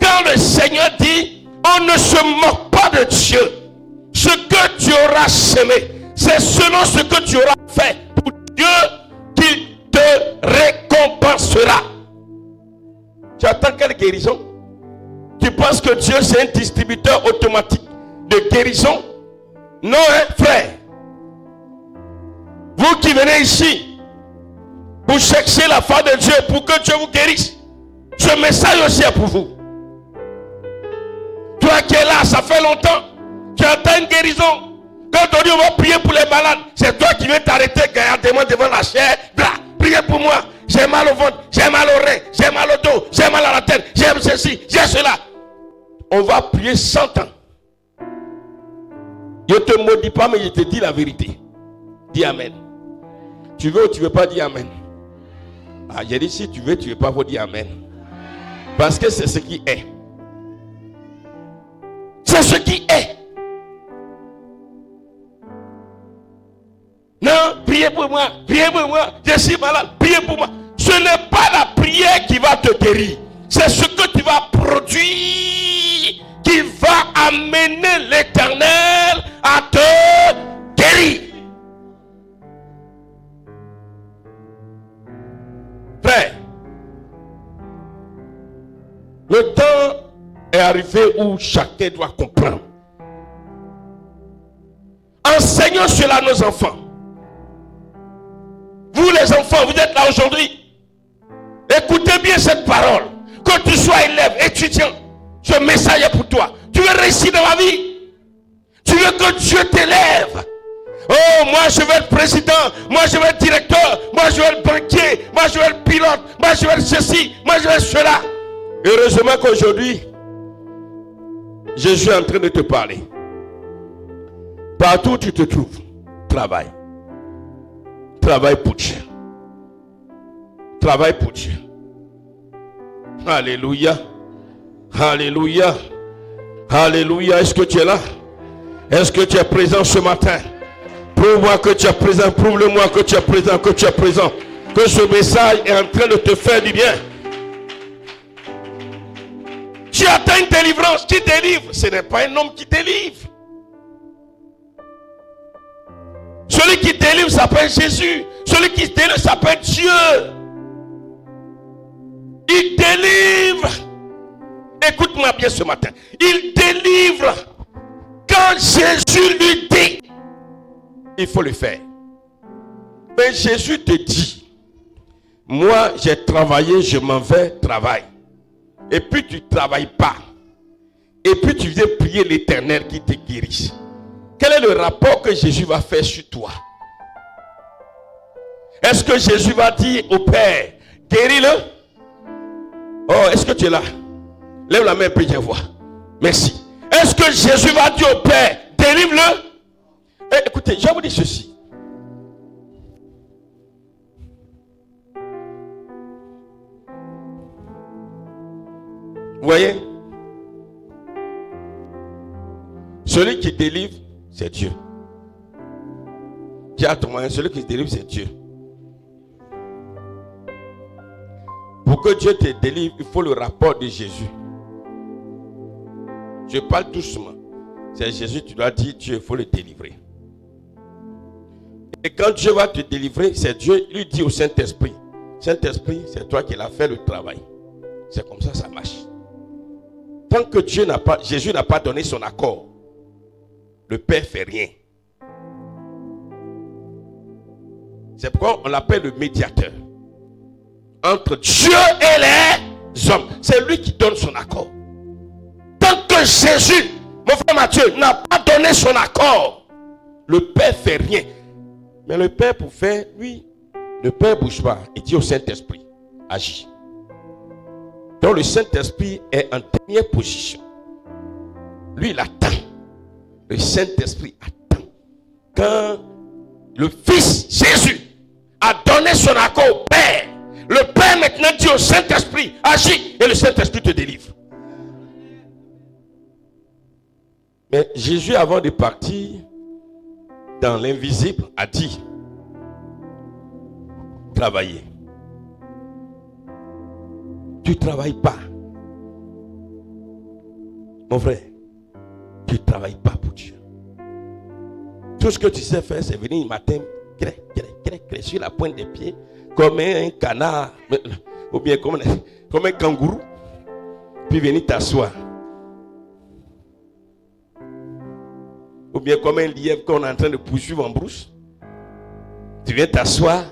Quand le Seigneur dit, on ne se moque pas de Dieu. Ce que tu auras semé, c'est selon ce que tu auras fait pour Dieu qu'il te récompensera. Tu attends quelle guérison? Tu penses que Dieu c'est un distributeur automatique de guérison? Non, hein, frère. Vous qui venez ici pour chercher la foi de Dieu, pour que Dieu vous guérisse, ce message aussi est pour vous. Toi qui es là, ça fait longtemps, tu attends une guérison. Quand on dit on va prier pour les malades, c'est toi qui viens t'arrêter gaillardement devant la chair. Blah, priez pour moi, j'ai mal au ventre, j'ai mal au rein, j'ai mal au dos, j'ai mal à la tête, j'ai ceci, j'ai cela. On va prier 100 ans. Je ne te maudis pas, mais je te dis la vérité. Dis Amen. Tu veux ou tu ne veux pas dire Amen? Ah, j'ai dit si tu veux pas, faut dire Amen. Parce que c'est ce qui est. C'est ce qui est. Non, priez pour moi, je suis malade, priez pour moi. Ce n'est pas la prière qui va te guérir. C'est ce que tu vas produire qui va amener l'Éternel à te guérir. Frère, le temps est arrivé où chacun doit comprendre. Enseignons cela à nos enfants. Vous les enfants, vous êtes là aujourd'hui. Écoutez bien cette parole. Que tu sois élève, étudiant, ce message est pour toi. Tu veux réussir dans la vie? Tu veux que Dieu t'élève? Oh, moi je veux être président, moi je veux être directeur, moi je veux être banquier, moi je veux être pilote, moi je veux être ceci, moi je veux être cela. Heureusement qu'aujourd'hui, Jésus est en train de te parler. Partout où tu te trouves, travaille. Travaille pour Dieu. Travaille pour Dieu. Alléluia. Alléluia. Alléluia. Est-ce que tu es là? Est-ce que tu es présent ce matin? Prouve-moi que tu es présent. Prouve-le-moi que tu es présent. Que tu es présent. Que ce message est en train de te faire du bien. Tu attends une délivrance. Qui délivre? Ce n'est pas un homme qui délivre. Celui qui délivre s'appelle Jésus. Celui qui délivre s'appelle Dieu. Il délivre. Écoute-moi bien ce matin. Il délivre. Quand Jésus lui dit, il faut le faire. Mais Jésus te dit, moi j'ai travaillé, je m'en vais travailler. Et puis tu ne travailles pas. Et puis tu viens prier l'Éternel qui te guérisse. Quel est le rapport que Jésus va faire sur toi? Est-ce que Jésus va dire au Père, guéris-le? Oh, est-ce que tu es là? Lève la main et puis viens voir. Merci. Est-ce que Jésus va dire au Père, délivre-le? Écoutez, je vais vous dire ceci. Vous voyez? Celui qui délivre, c'est Dieu. Qui a ton moyen, celui qui se délivre, c'est Dieu. Pour que Dieu te délivre, il faut le rapport de Jésus. Je parle doucement. C'est Jésus, tu dois dire, Dieu, il faut le délivrer. Et quand Dieu va te délivrer, c'est Dieu, lui dit au Saint-Esprit, Saint-Esprit, c'est toi qui l'as fait le travail. C'est comme ça marche. Tant que Jésus n'a pas donné son accord, le Père ne fait rien. C'est pourquoi on l'appelle le médiateur. Entre Dieu et les hommes. C'est lui qui donne son accord. Tant que Jésus, mon frère Mathieu, n'a pas donné son accord, le Père ne fait rien. Mais le Père pour faire, lui, le Père ne bouge pas. Il dit au Saint-Esprit, agis. Donc le Saint-Esprit est en dernière position. Lui, il attend. Le Saint-Esprit attend. Quand le Fils Jésus a donné son accord au Père, le Père maintenant dit au Saint-Esprit, agis, et le Saint-Esprit te délivre. Mais Jésus, avant de partir dans l'invisible, a dit, travaillez. Tu ne travailles pas. Mon frère, tu ne travailles pas pour Dieu. Tout ce que tu sais faire, c'est venir le matin, sur la pointe des pieds, comme un canard, ou bien comme un kangourou, puis venir t'asseoir. Ou bien comme un lièvre qu'on est en train de poursuivre en brousse. Tu viens t'asseoir,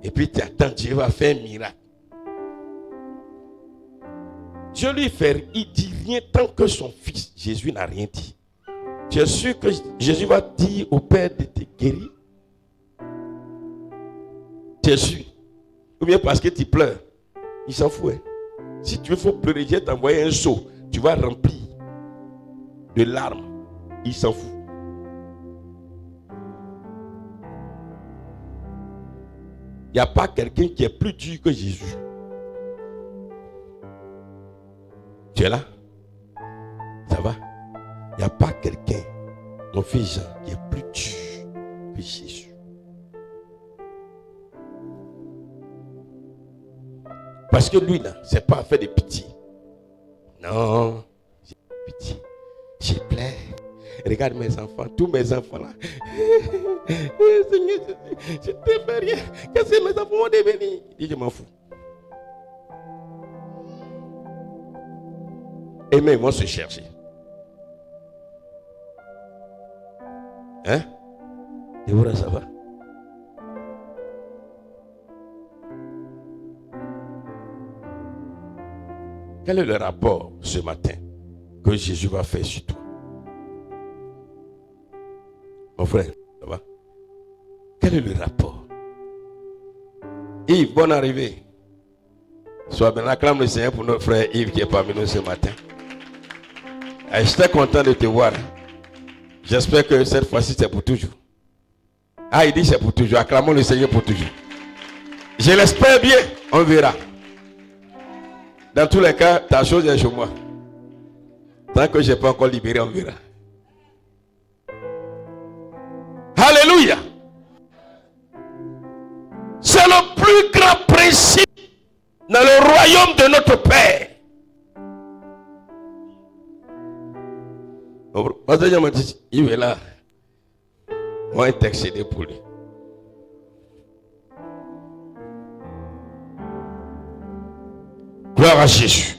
et puis tu attends, Dieu va faire un miracle. Dieu lui fait, il dit rien tant que son fils, Jésus n'a rien dit. Tu es sûr que Jésus va dire au Père de te guérir? Tu es sûr? Ou bien parce que tu pleures? Il s'en fout. Hein? Si tu veux faut pleurer, Dieu t'envoie un seau. Tu vas remplir de larmes. Il s'en fout. Il n'y a pas quelqu'un qui est plus dur que Jésus. Tu es là? Ça va? Il n'y a pas quelqu'un, mon fils Jean, qui est plus dur que Jésus. Parce que lui, là, c'est pas fait de pitié. Non, j'ai pitié. J'ai plein. Regarde mes enfants, tous mes enfants là. Seigneur, je ne te fais rien. Qu'est-ce que mes enfants vont devenir? Il dit, je m'en fous. aimer, ils vont se chercher. Hein? Et voilà, ça va. Quel est le rapport ce matin que Jésus va faire sur toi? Mon frère, ça va? Quel est le rapport? Yves, bonne arrivée. Sois bien, acclame le Seigneur pour notre frère Yves qui est parmi nous ce matin. Et j'étais content de te voir. J'espère que cette fois-ci c'est pour toujours. Ah, il dit c'est pour toujours. Acclamons le Seigneur pour toujours. Je l'espère bien, on verra. Dans tous les cas, ta chose est chez moi. Tant que je n'ai pas encore libéré, on verra. Alléluia. C'est le plus grand principe dans le royaume de notre Père. Pasteur Jean m'a dit, il est là. On va intercéder pour lui. Gloire à Jésus.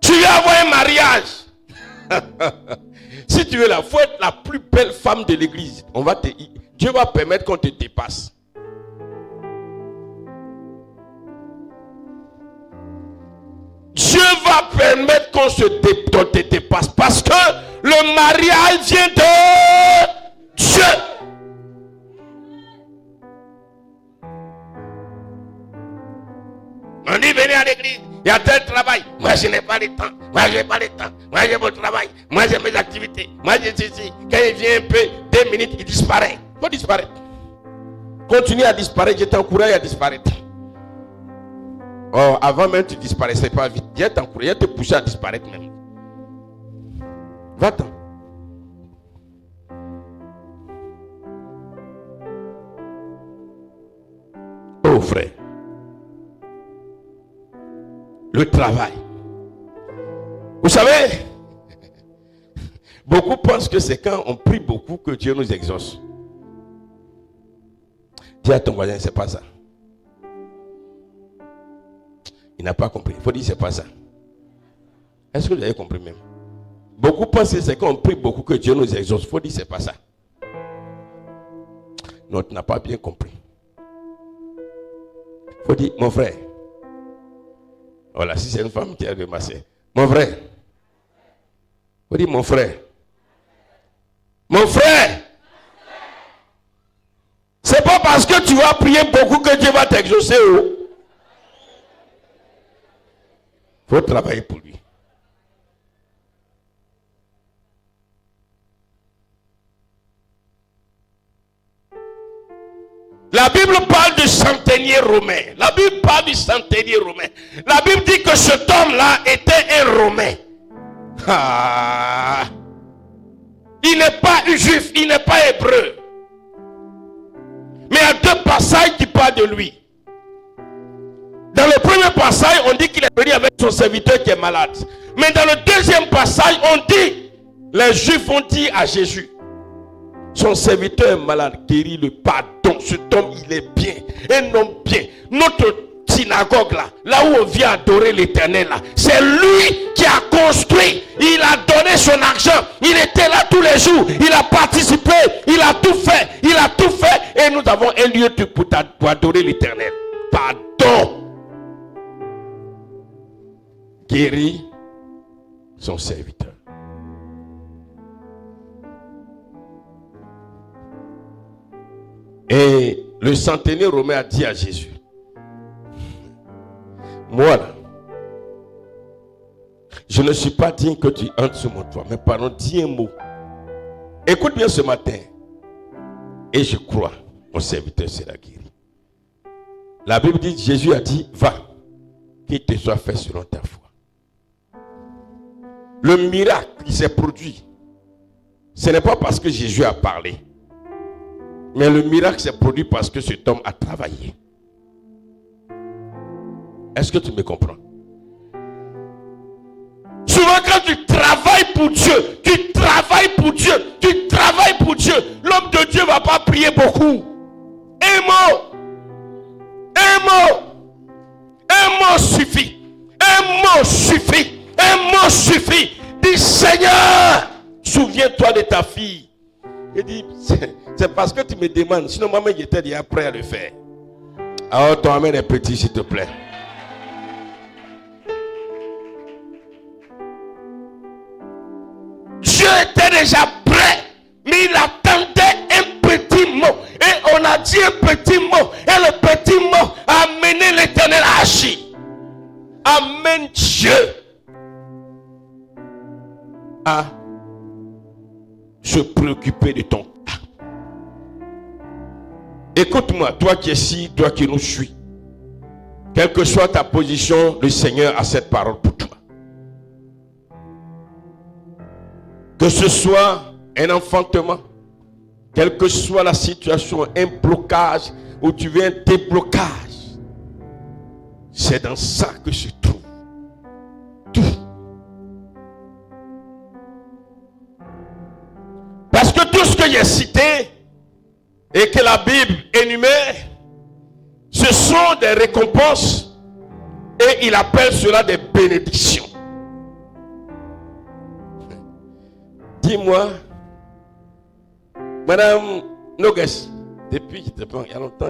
Tu veux avoir un mariage. Si tu veux la faut être la plus belle femme de l'église. Dieu va permettre qu'on te dépasse. Dieu va permettre qu'on te dépasse. Parce que le mariage vient de Dieu. On dit venez à l'église, il y a tel travail. Moi je n'ai pas le temps. Moi je n'ai pas le temps. Moi j'ai mon travail. Moi j'ai mes activités. Moi j'ai ceci. Quand il vient un peu, 2 minutes, il disparaît. Il faut disparaître. Continue à disparaître, je t'encourage à disparaître. Oh, avant même tu disparaissais pas vite. Viens t'encourager, viens te pousser à disparaître même. Va-t'en. Oh frère. Le travail. Vous savez, beaucoup pensent que c'est quand on prie beaucoup que Dieu nous exauce. Dis à ton voisin, c'est pas ça. Il n'a pas compris. Il faut dire c'est pas ça. Est-ce que vous avez compris même? Beaucoup pensent que c'est quand on prie beaucoup que Dieu nous exauce. Il faut dire c'est pas ça. Non, tu n'as pas bien compris. Il faut dire, mon frère. Voilà, si c'est une femme qui a ramassé. Mon frère. Il faut dire mon frère. Mon frère. C'est pas parce que tu vas prier beaucoup que Dieu va t'exaucer. Il faut travailler pour lui. La Bible parle du centenier romain. La Bible parle du centenier romain. La Bible dit que cet homme-là était un romain. Ah. Il n'est pas juif, il n'est pas hébreu. Mais il y a 2 passages qui parlent de lui. Dans le premier passage, on dit qu'il est venu avec son serviteur qui est malade. Mais dans le deuxième passage, on dit, les Juifs ont dit à Jésus, son serviteur est malade, guéris-le, pardon, cet homme il est bien, un homme bien. Notre synagogue là où on vient adorer l'Éternel là, c'est lui qui a construit, il a donné son argent, il était là tous les jours, il a participé, il a tout fait, et nous avons un lieu pour adorer l'Éternel. Pardon. Guérit son serviteur. Et le centenier romain a dit à Jésus, moi là, je ne suis pas digne que tu entres sur mon toit, mais pardon, dis un mot. Écoute bien ce matin. Et je crois, mon serviteur sera guéri. La Bible dit, Jésus a dit, va, qu'il te soit fait selon ta foi. Le miracle qui s'est produit, ce n'est pas parce que Jésus a parlé. Mais le miracle s'est produit parce que cet homme a travaillé. Est-ce que tu me comprends? Souvent quand tu travailles pour Dieu, l'homme de Dieu ne va pas prier beaucoup. Un mot suffit. Un mot suffit. Un mot suffit. Dis Seigneur, souviens-toi de ta fille. Il dit, c'est parce que tu me demandes. Sinon, moi-même, j'étais déjà prêt à le faire. Alors, ton amène est petit, s'il te plaît. Dieu était déjà prêt, mais il attendait un petit mot. Et on a dit un petit mot. Et le petit mot a amené l'Éternel à agir. Amen, Dieu à se préoccuper de ton cas. Écoute-moi, toi qui es ici, toi qui nous suis. Quelle que soit ta position, le Seigneur a cette parole pour toi. Que ce soit un enfantement, quelle que soit la situation, un blocage, où tu veux un déblocage, c'est dans ça que se trouve tout. Parce que tout ce que j'ai cité et que la Bible énumère, ce sont des récompenses et il appelle cela des bénédictions. Dis-moi, Madame Nogues, depuis il y a longtemps,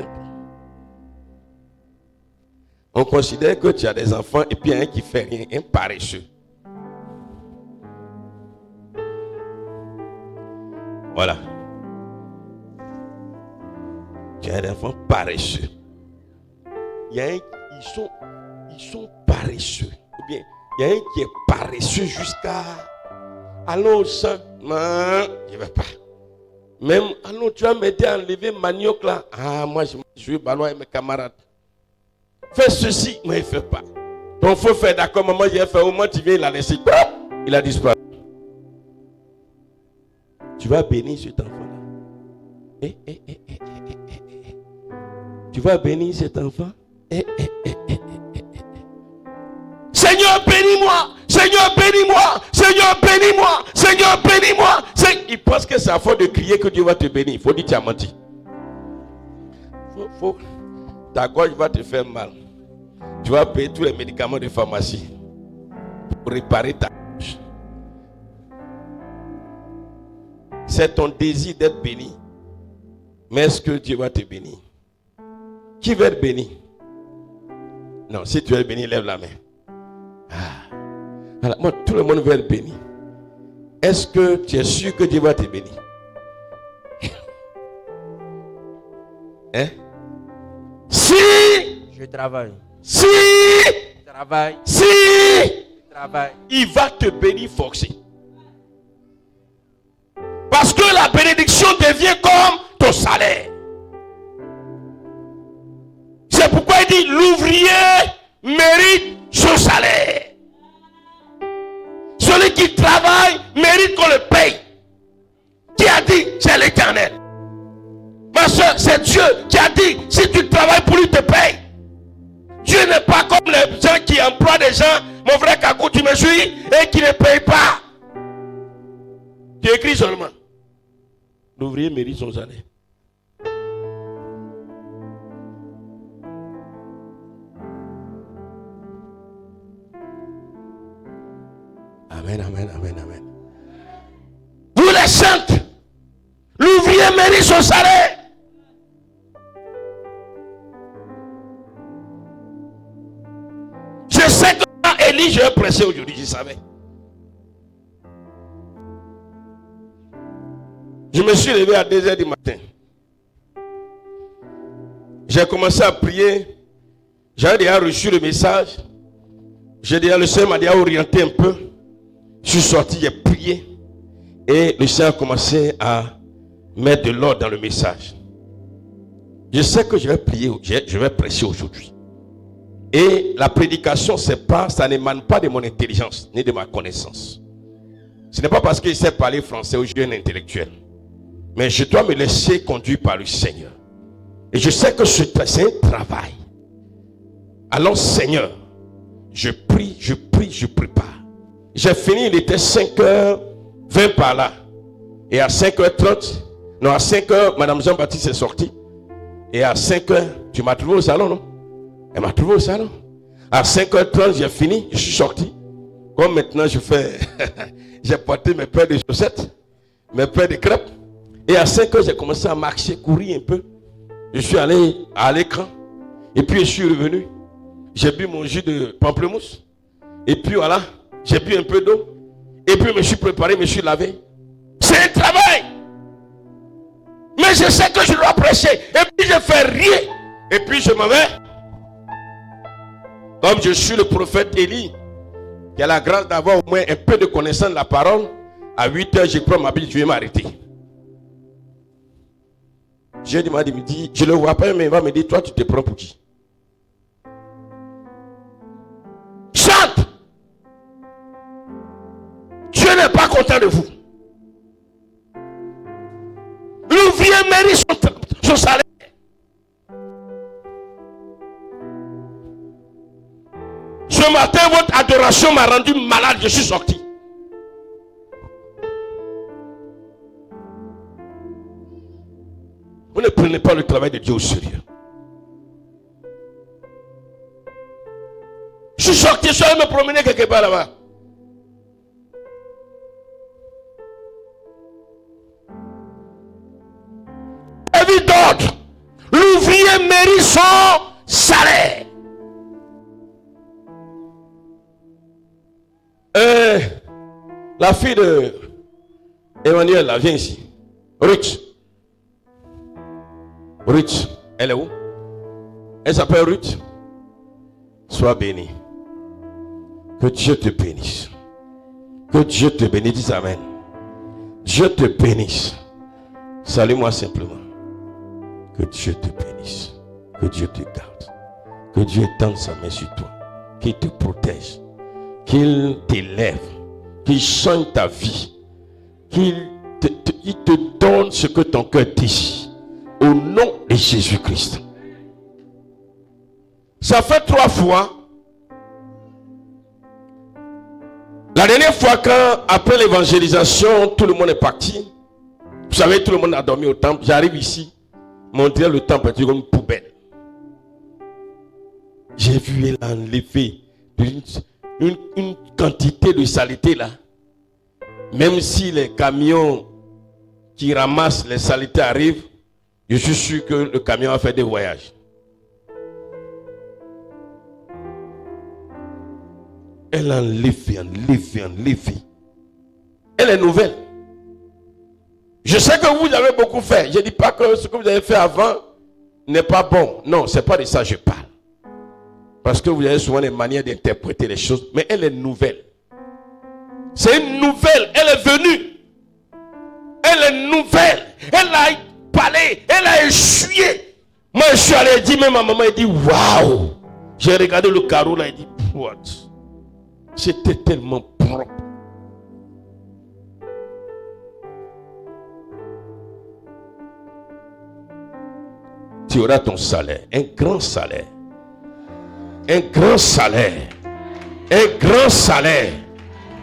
on considère que tu as des enfants et puis un qui fait rien, un paresseux. Voilà. Tu as des enfants paresseux. Il y a un, ils sont paresseux. Ou bien, il y a un qui est paresseux jusqu'à... Allons, ça, je ne vais pas. Même, allons, tu vas m'aider à enlever manioc là. Ah, moi, je joue ballon avec mes camarades. Fais ceci, mais il ne fait pas. Donc, il faut faire d'accord, maman, j'ai fait, au moins tu viens, il a laissé. Il a disparu. Tu vas bénir cet enfant-là. Tu vas bénir cet enfant. Seigneur, bénis-moi. Seigneur, bénis-moi. Seigneur, bénis-moi. Seigneur, bénis-moi. Il pense que c'est à force de crier que Dieu va te bénir. Il faut dire que tu as menti. Ta gorge va te faire mal. Tu vas payer tous les médicaments de pharmacie pour réparer ta gorge. C'est ton désir d'être béni. Mais est-ce que Dieu va te bénir? Qui veut être béni? Non, si tu veux être béni, lève la main. Alors, moi, tout le monde veut être béni. Est-ce que tu es sûr que Dieu va te bénir? Hein? Si je travaille. Si Je travaille. Si Je travaille. il va te bénir forcé. Parce que la bénédiction devient comme ton salaire. C'est pourquoi il dit l'ouvrier mérite son salaire. Celui qui travaille mérite qu'on le paye. Qui a dit? C'est l'Éternel. Ma soeur, c'est Dieu qui a dit, si tu travailles pour lui, te paye. Dieu n'est pas comme les gens qui emploient des gens, mon frère Kakou, tu me suis, et qui ne payent pas. Tu écris seulement. L'ouvrier mérite son salaire. Amen, amen, amen, amen. Vous les saintes, l'ouvrier mérite son salaire. Je sais que quand Élie, je vais prêcher aujourd'hui, je savais. Je me suis levé à 2h du matin. J'ai commencé à prier. J'avais déjà reçu le message. Le Seigneur m'a déjà orienté un peu. Je suis sorti, j'ai prié. Et le Seigneur a commencé à mettre de l'ordre dans le message. Je sais que je vais prier, je vais prêcher aujourd'hui. Et la prédication, ça n'émane pas de mon intelligence, ni de ma connaissance. Ce n'est pas parce qu'il sait parler français ou je suis un intellectuel. Mais je dois me laisser conduire par le Seigneur. Et je sais que c'est un travail. Alors Seigneur, je prie, je prépare. J'ai fini, il était 5h20 par là. Et à 5h30, non, à 5h, Madame Jean-Baptiste est sortie. Et à 5h, tu m'as trouvé au salon, non? Elle m'a trouvé au salon. À 5h30, j'ai fini, je suis sorti. Comme maintenant, je fais... j'ai porté mes paires de chaussettes, mes paires de crêpes. Et à 5h, j'ai commencé à marcher, courir un peu. Je suis allé à l'écran. Et puis, je suis revenu. J'ai bu mon jus de pamplemousse. Et puis, voilà, j'ai bu un peu d'eau. Et puis, je me suis préparé, je me suis lavé. C'est un travail. Mais je sais que je dois prêcher. Et puis, je fais rien. Et puis, je m'en vais. Comme je suis le prophète Élie, qui a la grâce d'avoir au moins un peu de connaissance de la parole, à 8h, je prends ma Bible, je vais m'arrêter. Dieu m'a dit, je ne le vois pas, mais il va me dire, toi, tu te prends pour qui? Chante! Dieu n'est pas content de vous. L'ouvrier mérite son salaire. Ce matin, votre adoration m'a rendu malade, je suis sorti. Vous ne prenez pas le travail de Dieu au sérieux. Je suis sorti, je suis allé me promener quelque part là-bas. Avis d'ordre. L'ouvrier mérite son salaire. La fille de Emmanuel, là, viens ici. Ruth. Ruth, elle est où? Elle s'appelle Ruth. Sois bénie. Que Dieu te bénisse. Que Dieu te bénisse. Dis amen. Dieu te bénisse. Salue-moi simplement. Que Dieu te bénisse. Que Dieu te garde. Que Dieu étende sa main sur toi. Qu'il te protège. Qu'il t'élève. Qu'il change ta vie. Qu'il te donne ce que ton cœur désire. Au nom de Jésus-Christ. Ça fait 3 fois. La dernière fois, quand après l'évangélisation, tout le monde est parti. Vous savez, tout le monde a dormi au temple. J'arrive ici. Montrer le temple est comme une poubelle. J'ai vu elle enlever une quantité de saleté là. Même si les camions qui ramassent les saletés arrivent, je suis sûr que le camion a fait des voyages. Elle a enlevé. Elle est nouvelle. Je sais que vous avez beaucoup fait. Je ne dis pas que ce que vous avez fait avant n'est pas bon. Non, ce n'est pas de ça que je parle. Parce que vous avez souvent des manières d'interpréter les choses. Mais elle est nouvelle. C'est une nouvelle. Elle est venue. Elle est nouvelle. Elle a parlé. Elle a essuyé. Moi, je suis allé dire, même ma maman, elle dit, waouh. J'ai regardé le carreau là, elle dit, what? C'était tellement propre. Tu auras ton salaire, un grand salaire. Un grand salaire. Un grand salaire.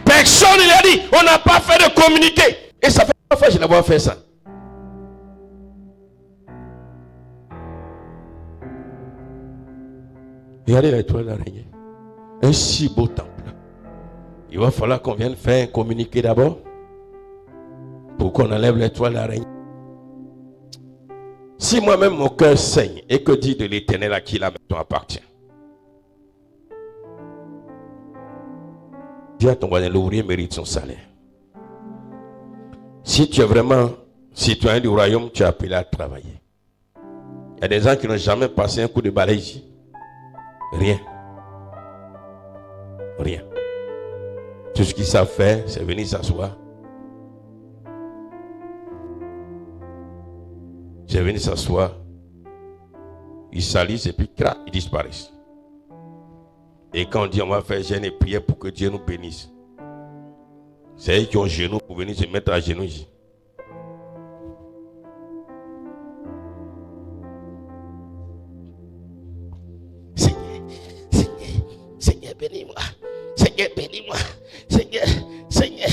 Personne ne l'a dit. On n'a pas fait de communiquer. Et ça fait 3 fois que je l'ai fait ça. Regardez l'étoile d'araignée. Un si beau temple. Il va falloir qu'on vienne faire un communiqué d'abord. Pour qu'on enlève l'étoile d'araignée. Si moi-même mon cœur saigne et que dit de l'Éternel à qui la maison appartient. Dis à ton voisin, l'ouvrier mérite son salaire. Si tu es vraiment citoyen du royaume, tu es appelé à travailler. Il y a des gens qui n'ont jamais passé un coup de balai ici. Rien. Rien. Tout ce qu'ils savent faire, c'est venir s'asseoir. J'ai venu s'asseoir. Ils salissent et puis crac, ils disparaissent. Et quand on dit on va faire jeûne et prière pour que Dieu nous bénisse, c'est eux qui ont genoux pour venir se mettre à genoux ici. Seigneur, bénis-moi. Seigneur, bénis-moi. Seigneur.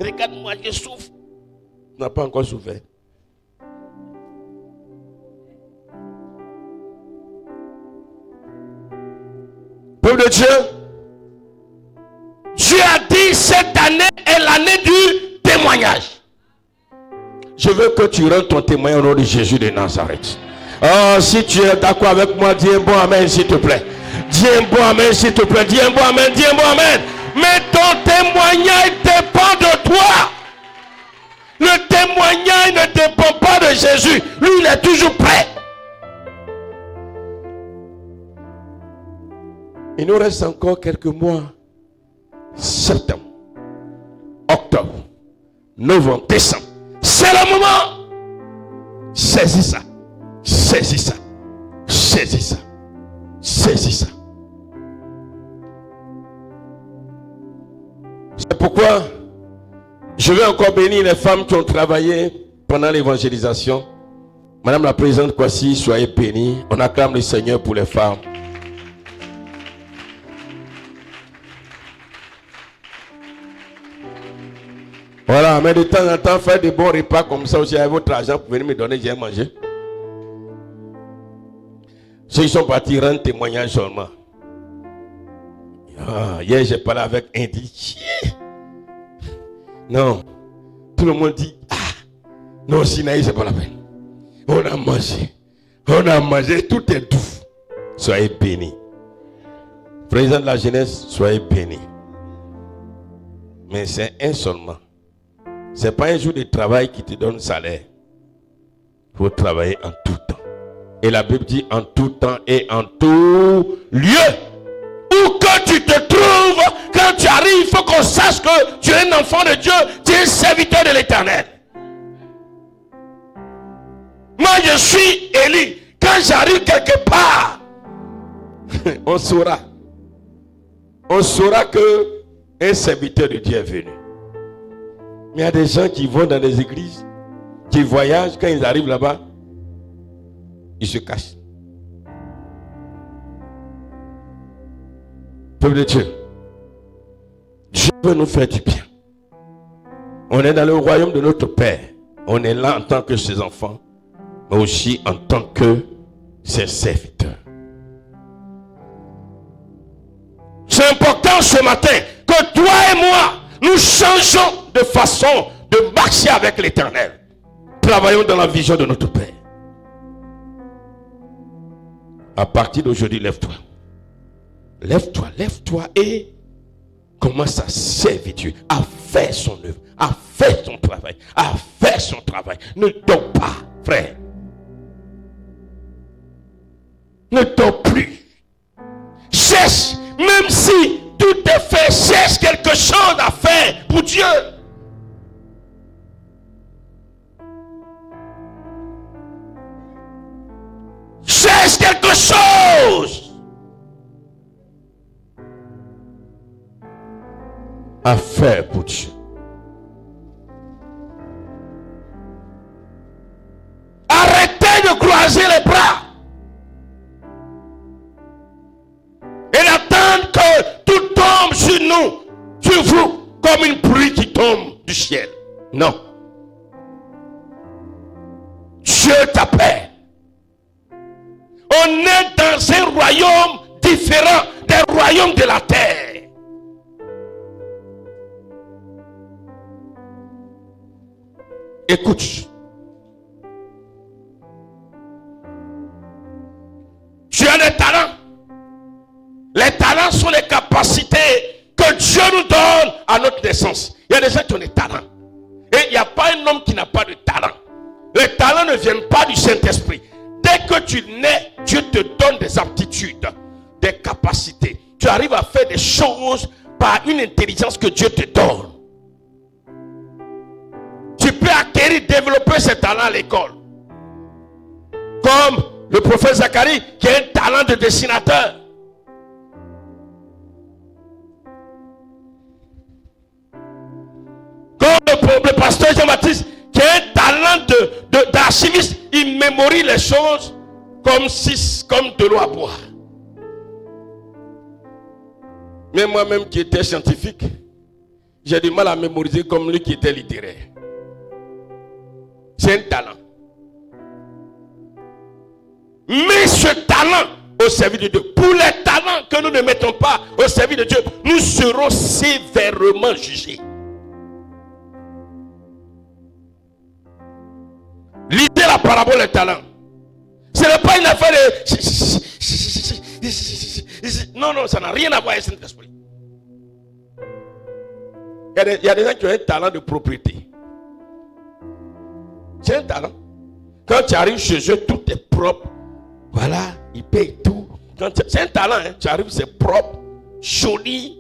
Regarde-moi, je souffre. Tu n'as pas encore souffert. Peuple de Dieu, Dieu a dit cette année est l'année du témoignage. Je veux que tu rendes ton témoignage au nom de Jésus de Nazareth. Oh, si tu es d'accord avec moi, dis un bon amen s'il te plaît. Dis un bon amen s'il te plaît. Dis un bon amen, dis un bon amen. Mais ton témoignage dépend de toi. Le témoignage ne dépend pas de Jésus. Lui, il est toujours prêt. Il nous reste encore quelques mois. Septembre, octobre, novembre, décembre. C'est le moment. Saisis ça. Saisis ça. Saisis ça. Saisis ça. C'est pourquoi je vais encore bénir les femmes qui ont travaillé pendant l'évangélisation. Madame la présidente Kwasi, soyez bénie. On acclame le Seigneur pour les femmes. Voilà, mais de temps en temps, faire des bons repas comme ça aussi avec votre argent pour venir me donner, j'ai mangé. Ceux qui sont partis rendre témoignage seulement. Ah, hier, j'ai parlé avec un dit. Non, tout le monde dit, non, Sinaï, c'est pas la peine. On a mangé, tout est doux. Soyez bénis. Président de la jeunesse, soyez bénis. Mais c'est un seulement. Ce n'est pas un jour de travail qui te donne salaire. Il faut travailler en tout temps. Et la Bible dit en tout temps et en tout lieu. Où que tu te trouves, quand tu arrives, il faut qu'on sache que tu es un enfant de Dieu, tu es un serviteur de l'Éternel. Moi, je suis Élie. Quand j'arrive quelque part, on saura. On saura que un serviteur de Dieu est venu. Mais il y a des gens qui vont dans des églises, qui voyagent, quand ils arrivent là-bas, ils se cachent. Peuple de Dieu, Dieu veut nous faire du bien. On est dans le royaume de notre Père. On est là en tant que ses enfants, mais aussi en tant que ses serviteurs. C'est important ce matin que toi et moi, nous changeons de façon de marcher avec l'Éternel. Travaillons dans la vision de notre Père. À partir d'aujourd'hui, lève-toi. Lève-toi, lève-toi et commence à servir Dieu, à faire son œuvre, à faire son travail, à faire son travail. Ne dors pas, frère. Ne dors plus. Cherche, même si tout est fait, cherche quelque chose à faire pour Dieu. Cherche quelque chose à faire pour Dieu. Arrêtez de croiser les bras et d'attendre que tout tombe sur nous, sur vous, comme une pluie qui tombe du ciel. Non. Dieu t'appelle. On est dans un royaume différent des royaumes de la terre. Écoute. Tu as des talents. Les talents sont les capacités que Dieu nous donne à notre naissance. Il y a des gens qui ont des talents. Et il n'y a pas un homme qui n'a pas de talent. Les talents ne viennent pas du Saint-Esprit. Dès que tu nais, Dieu te donne des aptitudes, des capacités. Tu arrives à faire des choses par une intelligence que Dieu te donne. Tu peux acquérir, développer ces talents à l'école. Comme le prophète Zacharie qui a un talent de dessinateur. Comme le pasteur Jean-Baptiste qui a un talent d'archiviste. Il mémorise les choses comme de l'eau à boire. Mais moi-même qui étais scientifique, j'ai du mal à mémoriser comme lui qui était littéraire. C'est un talent. Mais ce talent au service de Dieu, pour les talents que nous ne mettons pas au service de Dieu, nous serons sévèrement jugés. Lisez la parabole des talents. Ce n'est pas une affaire de... Non, ça n'a rien à voir avec Saint-Esprit. Il y a des gens qui ont un talent de propriété. C'est un talent. Quand tu arrives chez eux, tout est propre. Voilà, ils payent tout. C'est un talent, hein. Tu arrives, c'est propre, joli.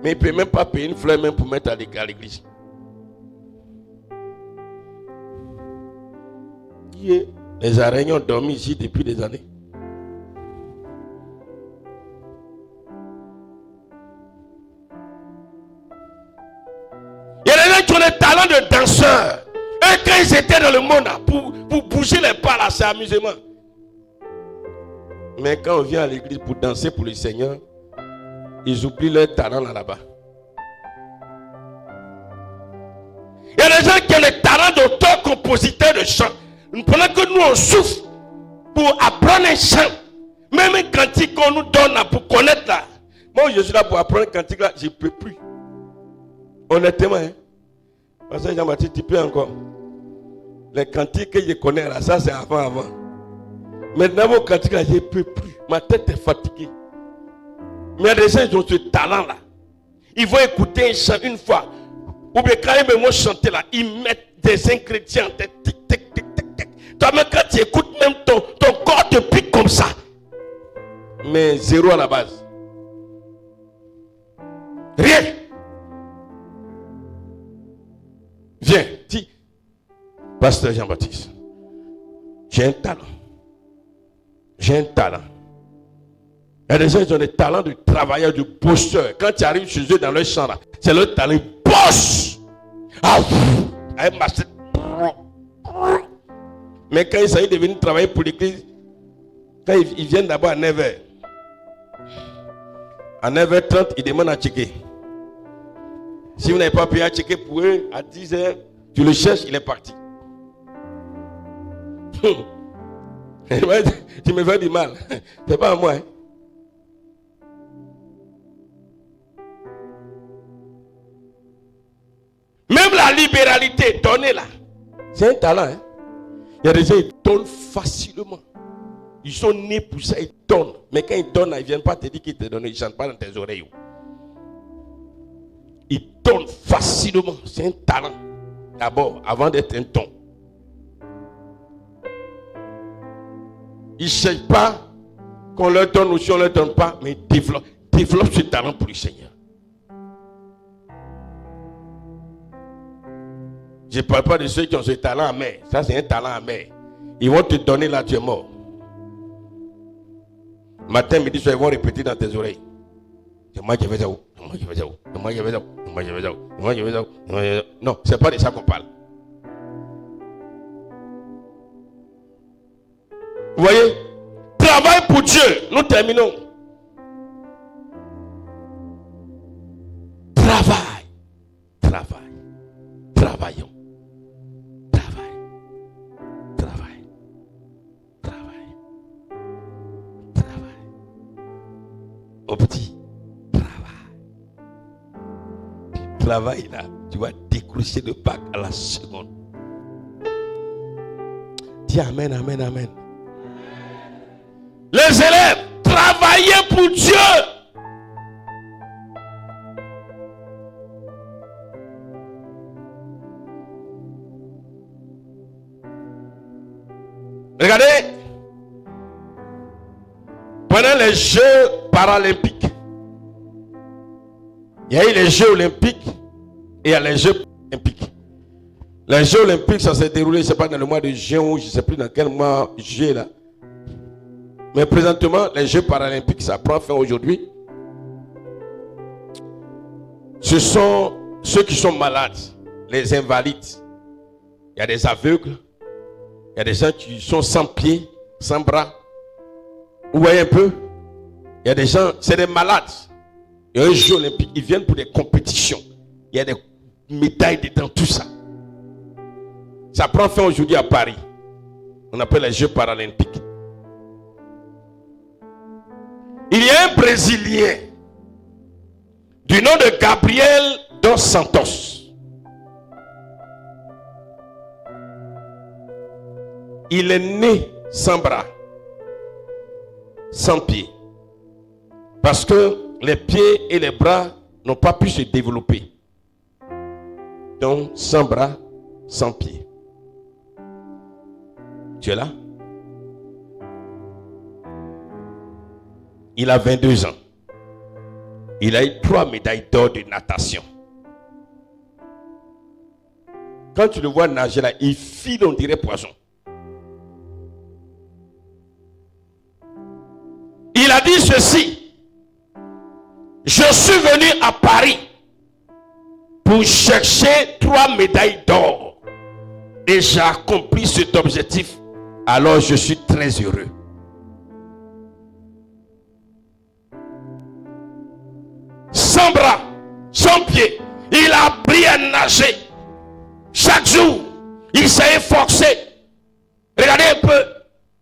Mais il ne peut même pas payer une fleur même pour mettre à l'église. Les araignées ont dormi ici depuis des années. Il y a des gens qui ont des talents de danseurs. Et quand ils étaient dans le monde, pour bouger les pas là, c'est amusement. Mais quand on vient à l'église pour danser pour le Seigneur, ils oublient leur talent là-bas. Il y a des gens qui ont des talents d'auteur, compositeur de chant. Pendant que nous on souffre pour apprendre un chant, même un cantique qu'on nous donne là, pour connaître là. Moi je suis là pour apprendre un cantique là, je ne peux plus. Honnêtement, hein. Pasteur Jean-Baptiste, tu peux encore. Les cantiques que je connais là, ça c'est avant. Maintenant vos cantiques là, je ne peux plus. Ma tête est fatiguée. Mais il y a des gens qui ont ce talent là. Ils vont écouter un chant une fois. Ou bien quand ils me vont chanter là, ils mettent des ingrédients, des tic, tic, tic, tic, tic. Toi-même quand tu écoutes, même ton corps te pique comme ça. Mais zéro à la base. Rien. Viens, dis, Pasteur Jean-Baptiste, j'ai un talent. J'ai un talent. Il y a des gens qui ont des talents de travailleur, de bosseur. Quand tu arrives chez eux dans leur champ là, c'est leur talent. Bosse! Ah, avec machette. Mais quand il s'agit de venir travailler pour l'église, quand ils viennent d'abord à 9h. À 9h30, ils demandent à checker. Si vous n'avez pas payé à checker pour eux, à 10h, tu le cherches, il est parti. Tu me fais du mal. C'est pas à moi. Hein. Même la libéralité donnée là, c'est un talent. Hein? Il y a des gens qui donnent facilement. Ils sont nés pour ça, ils donnent. Mais quand ils donnent, ils ne viennent pas te dire qu'ils te donnent. Ils ne chantent pas dans tes oreilles. Ils donnent facilement. C'est un talent. D'abord, avant d'être un don. Ils ne cherchent pas qu'on leur donne ou si on ne leur donne pas, mais ils développent ce talent pour le Seigneur. Je ne parle pas de ceux qui ont ce talent amer. Ça, c'est un talent amer. Ils vont te donner là, tu es mort. Matin, midi, soir, ils vont répéter dans tes oreilles. C'est moi qui vais ça où? C'est moi qui vais ça où? C'est moi qui vais ça où? C'est moi qui vais ça où? C'est moi qui vais ça où? Non, ce n'est pas de ça qu'on parle. Vous voyez? Travail pour Dieu. Nous terminons. Travail. Travaillons. Au petit, travail là, tu vas décrocher le bac à la seconde. Dis amen, amen, amen. Les élèves, travaillez pour Dieu. Regardez, pendant les Jeux paralympiques, il y a eu les Jeux olympiques et il y a les Jeux olympiques. Les Jeux olympiques, ça s'est déroulé, je ne sais pas, dans le mois de juin ou je ne sais plus dans quel mois, juillet là. Mais présentement, les Jeux paralympiques, ça prend fin aujourd'hui. Ce sont ceux qui sont malades, les invalides. Il y a des aveugles, il y a des gens qui sont sans pieds, sans bras. Vous voyez un peu? Il y a des gens, c'est des malades. Il y a un jeu olympique, ils viennent pour des compétitions. Il y a des médailles dedans, tout ça. Ça prend fin aujourd'hui à Paris. On appelle les Jeux paralympiques. Il y a un Brésilien du nom de Gabriel dos Santos. Il est né sans bras, sans pieds. Parce que les pieds et les bras n'ont pas pu se développer. Donc, sans bras, sans pieds. Tu es là? Il a 22 ans. Il a eu 3 médailles d'or de natation. Quand tu le vois nager là, il file, on dirait poisson. Il a dit ceci: je suis venu à Paris pour chercher 3 médailles d'or. Et j'ai accompli cet objectif. Alors je suis très heureux. Sans bras, sans pied, il a appris à nager. Chaque jour, il s'est efforcé. Regardez un peu.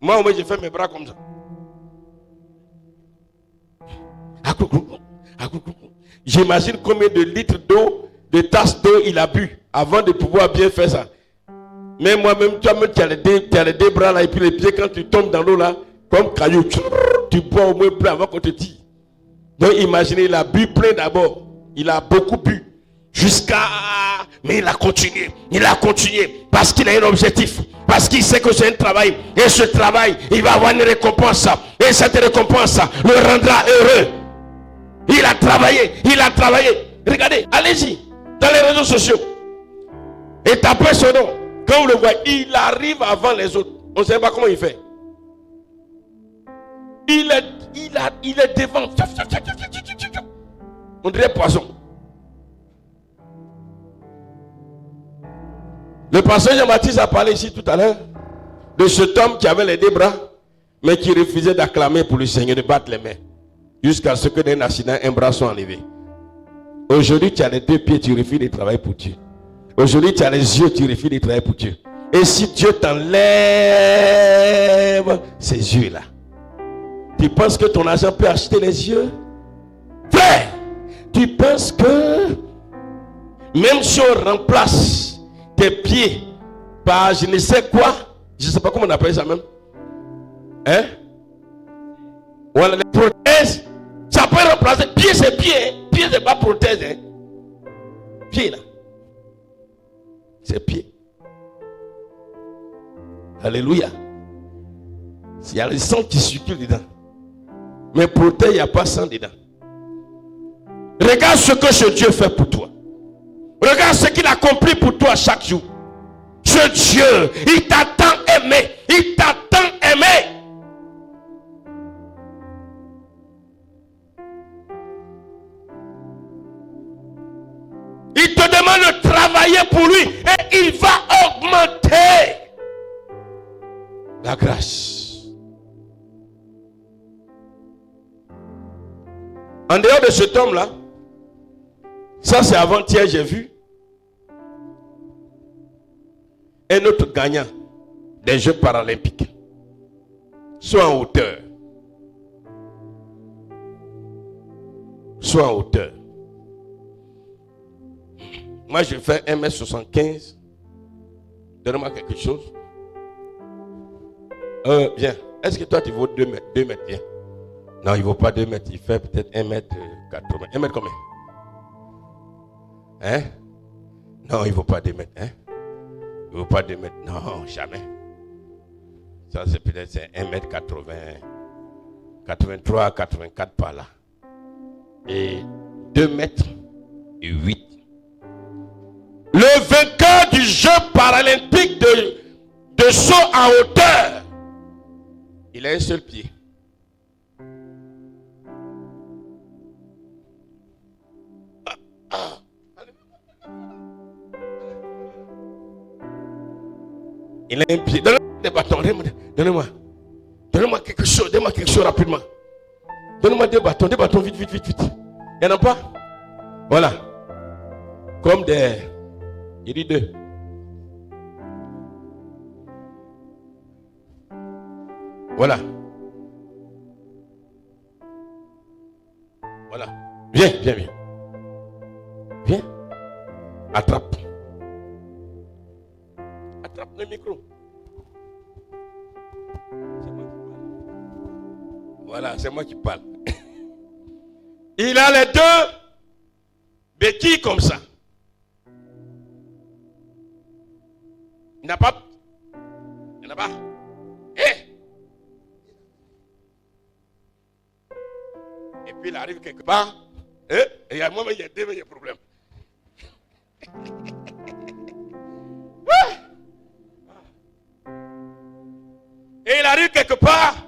Moi, j'ai fait mes bras comme ça. J'imagine combien de litres d'eau, de tasses d'eau il a bu avant de pouvoir bien faire ça. Mais moi-même, tu as les deux bras là et puis les pieds, quand tu tombes dans l'eau là, comme caillou, tu bois au moins plein avant qu'on te tire. Donc imaginez, il a bu plein d'abord. Il a beaucoup bu. Mais il a continué. Parce qu'il a un objectif. Parce qu'il sait que c'est un travail. Et ce travail, il va avoir une récompense. Et cette récompense le rendra heureux. Il a travaillé. Regardez, allez-y, dans les réseaux sociaux. Et tapez son nom. Quand vous le voyez, il arrive avant les autres. On ne sait pas comment il fait. Il est devant. On dirait poisson. Le pasteur Jean-Baptiste a parlé ici tout à l'heure de cet homme qui avait les 2 bras, mais qui refusait d'acclamer pour le Seigneur, de battre les mains, jusqu'à ce que d'un accident, un bras soit enlevé. Aujourd'hui, tu as les 2 pieds, tu refuses de travailler pour Dieu. Aujourd'hui, tu as les yeux, tu refuses de travailler pour Dieu. Et si Dieu t'enlève ces yeux-là, tu penses que ton argent peut acheter les yeux? Frère, tu penses que même si on remplace tes pieds par je ne sais quoi, je ne sais pas comment on appelle ça même, hein? Voilà, les prothèses, ça peut remplacer. Pied c'est pied, hein? Pied c'est pas prothèse, hein? Pied là, c'est pied. Alléluia. Il y a le sang qui circule dedans. Mais prothèse, il n'y a pas sang dedans. Regarde ce que ce Dieu fait pour toi. Regarde ce qu'il accomplit pour toi chaque jour. Ce Dieu, il t'a tant aimé. Il t'a tant aimé. Il te demande de travailler pour lui et il va augmenter la grâce. En dehors de cet homme-là, ça c'est avant-hier, j'ai vu un autre gagnant des Jeux paralympiques, soit en hauteur, Moi je fais 1m75. Donne-moi quelque chose. Bien. Est-ce que toi tu vaux 2 mètres? 2 mètres, bien. Non, il ne vaut pas 2 mètres. Il fait peut-être 1m80. 1 mètre combien? Hein? Non, il ne vaut pas 2 mètres. Hein? Il ne vaut pas 2 mètres. Non, jamais. Ça, c'est peut-être 1m80. 83, 84 par là. Et 2 mètres et 8. Le vainqueur du jeu paralympique de saut en hauteur, il a un seul pied. Il a un pied. Donne-moi des bâtons. Donne-moi quelque chose. Donne-moi quelque chose rapidement. Donne-moi 2 bâtons. 2 bâtons, vite. Il n'y en a pas? Voilà. Comme des... Il dit 2. Voilà. Viens. Viens. Attrape. Attrape le micro. C'est moi qui parle. Voilà, c'est moi qui parle. Il a les deux béquilles comme ça. Il n'a pas. Et puis il arrive quelque part. Et il y a moi, il y a des problèmes. Et il arrive quelque part.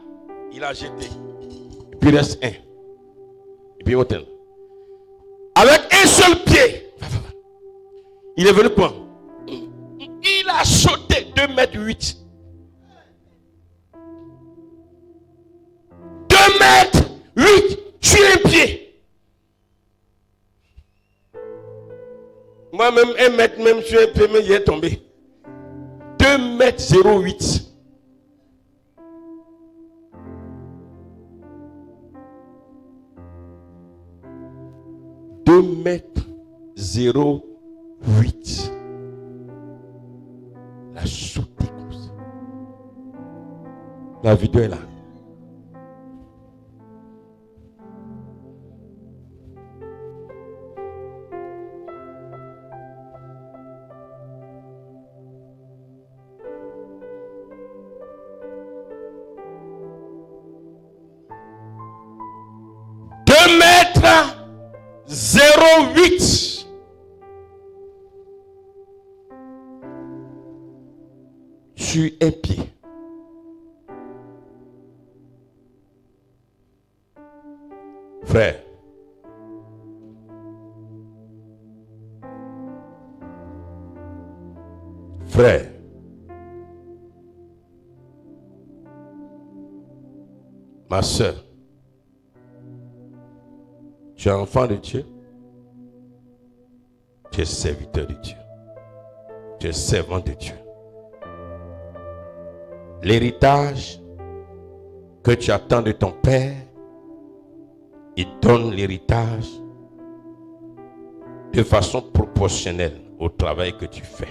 Il a jeté. Et puis il reste un. Et puis hôtel. Avec un seul pied. Il est venu quoi? Il a sauté 2,8 mètres. 2,8 mètres sur un pied. Moi-même, 1 mètre, même sur un pied, il est tombé. 2,08 mètres. 2,08 mètres. La sauté comme ça. La vidéo est là. Mètres 0,8 sur un pied. Frère, ma soeur, tu es enfant de Dieu, tu es serviteur de Dieu, tu es servant de Dieu. L'héritage que tu attends de ton père, il donne l'héritage de façon proportionnelle au travail que tu fais.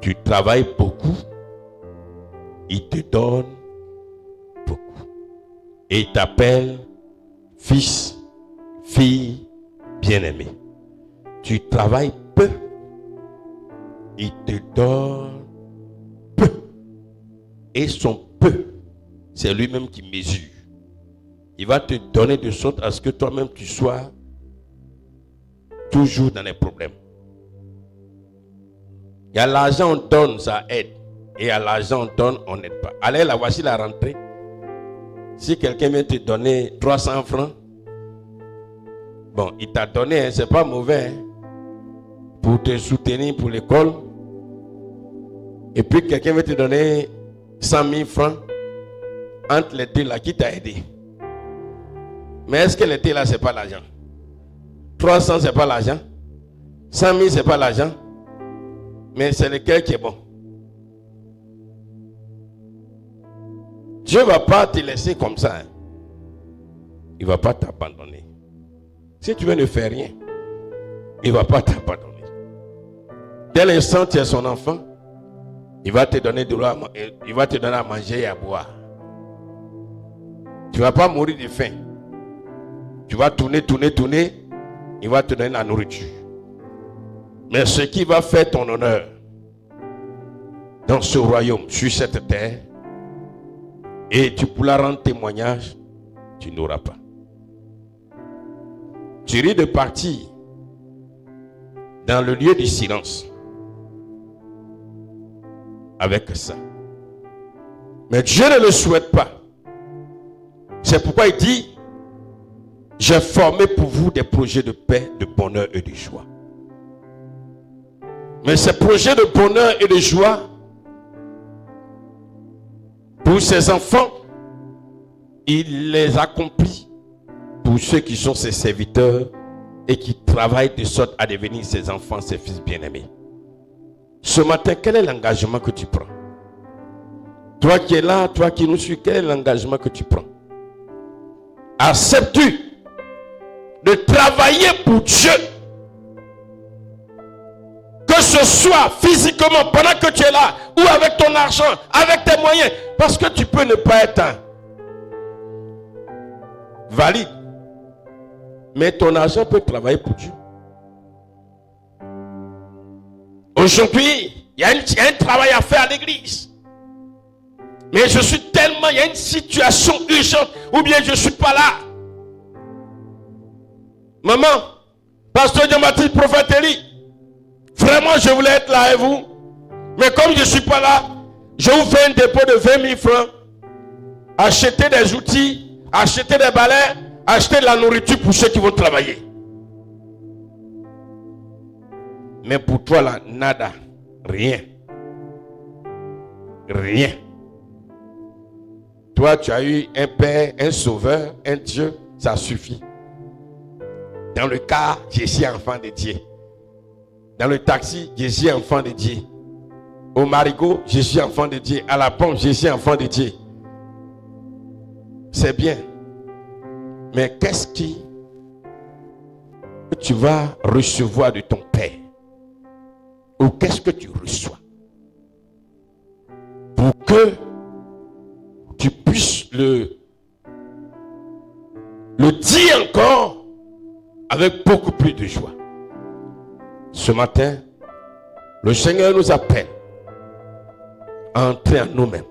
Tu travailles beaucoup, il te donne beaucoup. Et il t'appelle fils, fille bien-aimée. Tu travailles peu, il te donne peu. Et son peu, c'est lui-même qui mesure. Il va te donner de sorte à ce que toi-même tu sois toujours dans les problèmes. Il y a l'argent, on donne, ça aide. Et il y a l'argent, on donne, on n'aide pas. Allez, là, voici la rentrée. Si quelqu'un vient te donner 300 francs, bon, il t'a donné, hein, c'est pas mauvais, hein, pour te soutenir pour l'école. Et puis quelqu'un veut te donner 100 000 francs. Entre les deux là, qui t'a aidé? Mais est-ce que les deux là, c'est pas l'argent? 300, c'est pas l'argent. 100 000, c'est pas l'argent. Mais c'est le cœur qui est bon. Dieu ne va pas te laisser comme ça. Hein. Il ne va pas t'abandonner. Si tu veux ne faire rien, il ne va pas t'abandonner. Dès l'instant où tu es son enfant, il va te donner de l'eau, il va te donner à manger et à boire. Tu ne vas pas mourir de faim. Tu vas tourner, il va te donner la nourriture. Mais ce qui va faire ton honneur dans ce royaume, sur cette terre, et tu pourras rendre témoignage, tu n'auras pas. Tu risques de partir dans le lieu du silence avec ça. Mais Dieu ne le souhaite pas. C'est pourquoi il dit, j'ai formé pour vous des projets de paix, de bonheur et de joie. Mais ces projets de bonheur et de joie, pour ses enfants, il les accomplit pour ceux qui sont ses serviteurs et qui travaillent de sorte à devenir ses enfants, ses fils bien-aimés. Ce matin, quel est l'engagement que tu prends? Toi qui es là, toi qui nous suis, quel est l'engagement que tu prends? Acceptes-tu de travailler pour Dieu. Que ce soit physiquement, pendant que tu es là, ou avec ton argent, avec tes moyens. Parce que tu peux ne pas être valide. Mais ton argent peut travailler pour Dieu. Aujourd'hui, il y a un travail à faire à l'église. Mais je suis tellement, il y a une situation urgente, ou bien je ne suis pas là. Maman, pasteur Jean-Baptiste, prophète Élie, vraiment je voulais être là avec vous. Mais comme je ne suis pas là, je vous fais un dépôt de 20 000 francs. Achetez des outils, achetez des balais, achetez de la nourriture pour ceux qui vont travailler. Mais pour toi là, nada, rien. Rien. Toi, tu as eu un père, un sauveur, un Dieu, ça suffit. Dans le car, je suis enfant de Dieu. Dans le taxi, je suis enfant de Dieu. Au marigot, je suis enfant de Dieu. À la pompe, je suis enfant de Dieu. C'est bien. Mais qu'est-ce que tu vas recevoir de ton père? Ou qu'est-ce que tu reçois? Pour que tu puisses le dire encore avec beaucoup plus de joie. Ce matin, le Seigneur nous appelle à entrer en nous-mêmes.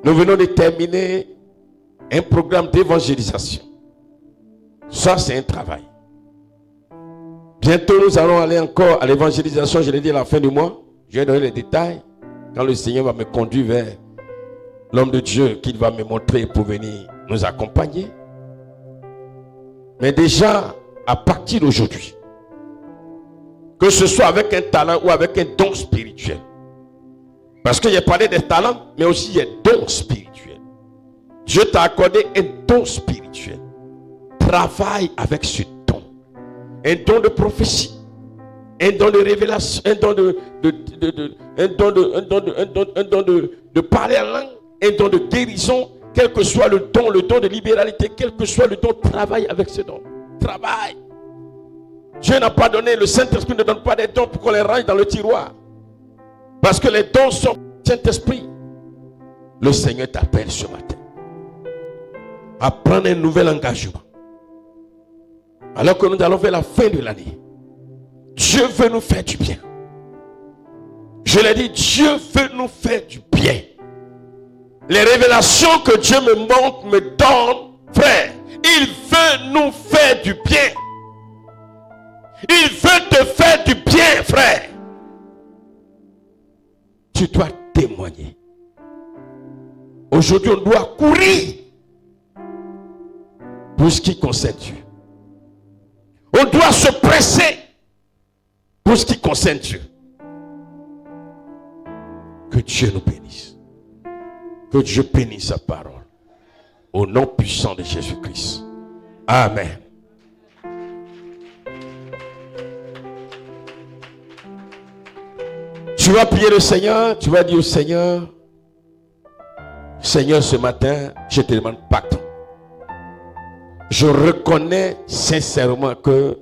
Nous venons de terminer un programme d'évangélisation. Ça, c'est un travail. Bientôt, nous allons aller encore à l'évangélisation, je l'ai dit à la fin du mois. Je vais donner les détails quand le Seigneur va me conduire vers l'homme de Dieu qu'il va me montrer pour venir nous accompagner. Mais déjà, à partir d'aujourd'hui, que ce soit avec un talent ou avec un don spirituel. Parce que j'ai parlé des talents, mais aussi il y a dons spirituels. Dieu t'a accordé un don spirituel. Travaille avec ce don. Un don de prophétie. Un don de révélation. Un don de parler en langue. Un don de guérison. Quel que soit le don de libéralité, quel que soit le don, travaille avec ce don. Travaille. Dieu n'a pas donné, le Saint-Esprit ne donne pas des dons pour qu'on les range dans le tiroir. Parce que les dons sont du Saint-Esprit. Le Seigneur t'appelle ce matin à prendre un nouvel engagement. Alors que nous allons vers la fin de l'année, Dieu veut nous faire du bien. Je l'ai dit, Dieu veut nous faire du bien. Les révélations que Dieu me montre, me donne, frère, il veut nous faire du bien. Il veut te faire du bien, frère. Tu dois témoigner. Aujourd'hui, on doit courir pour ce qui concerne Dieu. On doit se presser pour ce qui concerne Dieu. Que Dieu nous bénisse. Que Dieu bénisse sa parole. Au nom puissant de Jésus-Christ. Amen. Tu vas prier le Seigneur. Tu vas dire au Seigneur, Seigneur, ce matin, je te demande pardon. Je reconnais sincèrement que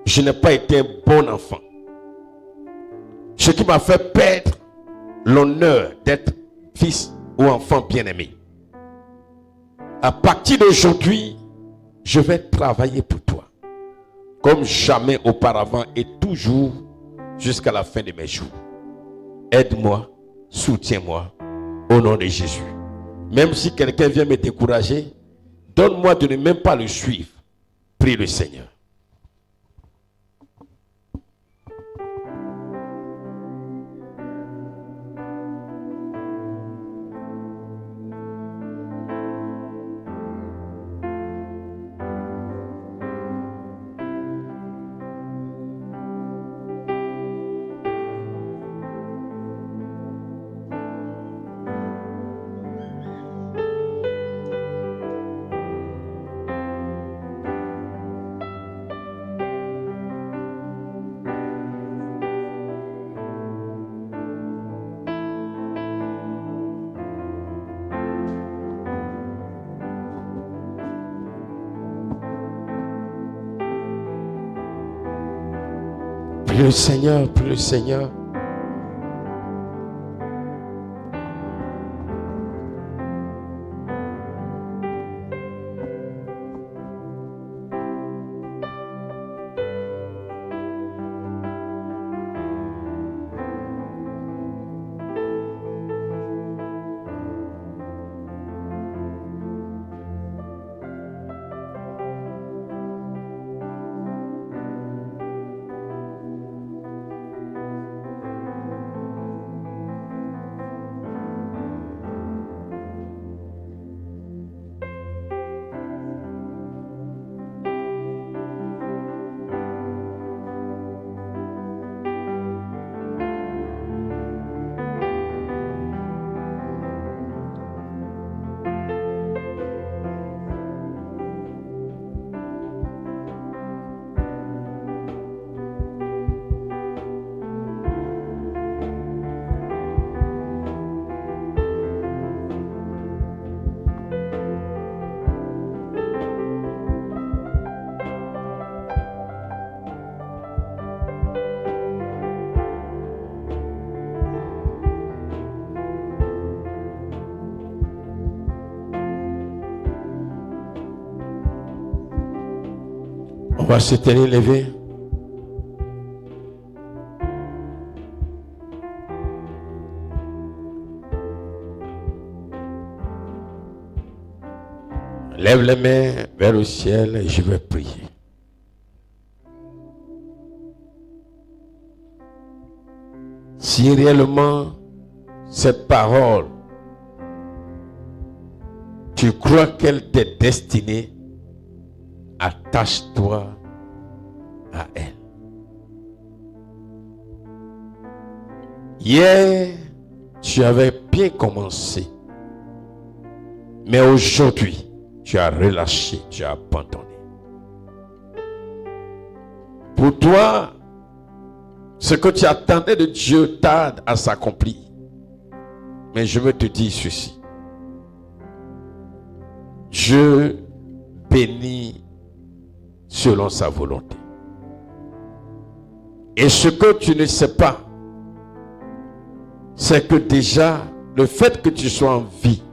je n'ai pas été un bon enfant. Ce qui m'a fait perdre l'honneur d'être fils ou enfant bien-aimé. À partir d'aujourd'hui, je vais travailler pour toi. Comme jamais auparavant et toujours jusqu'à la fin de mes jours. Aide-moi, soutiens-moi au nom de Jésus. Même si quelqu'un vient me décourager, donne-moi de ne même pas le suivre. Prie le Seigneur. Prie le Seigneur, prie le Seigneur. On va se tenir levé. Lève les mains vers le ciel et je vais prier. Si réellement cette parole, tu crois qu'elle t'est destinée, attache-toi à elle. Hier, tu avais bien commencé, mais aujourd'hui, tu as relâché, tu as abandonné. Pour toi, ce que tu attendais de Dieu tarde à s'accomplir. Mais je veux te dire ceci. Dieu bénit selon sa volonté. Et ce que tu ne sais pas, c'est que déjà, le fait que tu sois en vie,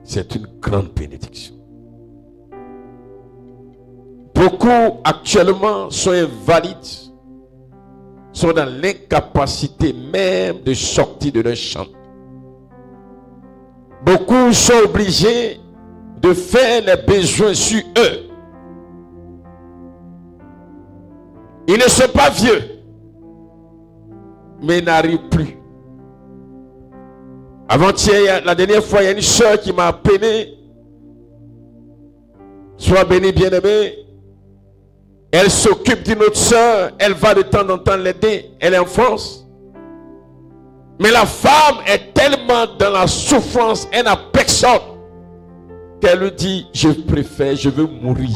c'est une grande bénédiction. Beaucoup actuellement sont invalides, sont dans l'incapacité même de sortir de leur chambre. Beaucoup sont obligés de faire les besoins sur eux. Ils ne sont pas vieux, mais ils n'arrivent plus. Avant-hier, la dernière fois, il y a une soeur qui m'a appelé. Sois béni, bien-aimé. Elle s'occupe d'une autre soeur. Elle va de temps en temps l'aider. Elle est en France. Mais la femme est tellement dans la souffrance, elle n'a personne, qu'elle lui dit, je préfère, je veux mourir.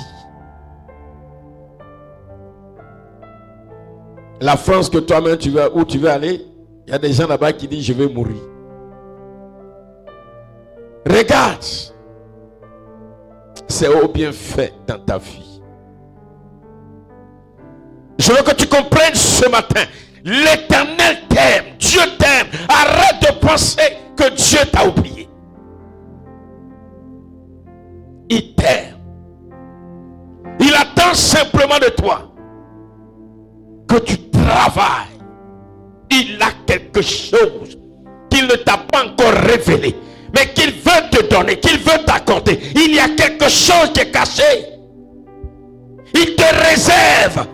La France que toi-même tu veux, où tu veux aller, il y a des gens là-bas qui disent, je veux mourir. Regarde, c'est au bienfait dans ta vie. Je veux que tu comprennes ce matin, l'Éternel t'aime, Dieu t'aime. Arrête de penser que Dieu t'a oublié. Il t'aime. Il attend simplement de toi que tu travailles. Il a quelque chose qu'il ne t'a pas encore révélé, mais qu'il veut te donner, qu'il veut t'accorder. Il y a quelque chose qui est caché. Il te réserve,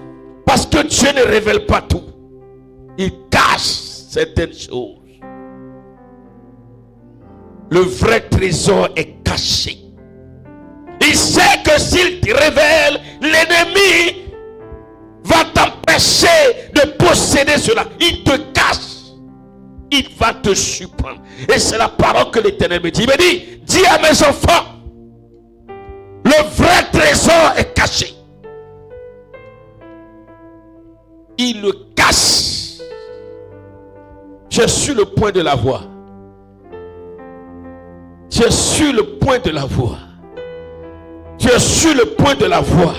parce que Dieu ne révèle pas tout. Il cache certaines choses. Le vrai trésor est caché. Il sait que s'il te révèle, l'ennemi va t'empêcher de posséder cela. Il te cache. Il va te surprendre. Et c'est la parole que l'Éternel me dit. Il me dit, dis à mes enfants, le vrai trésor est caché. Il le cache. Je suis le point de la voix. Je suis le point de la voix. Je suis le point de la voix.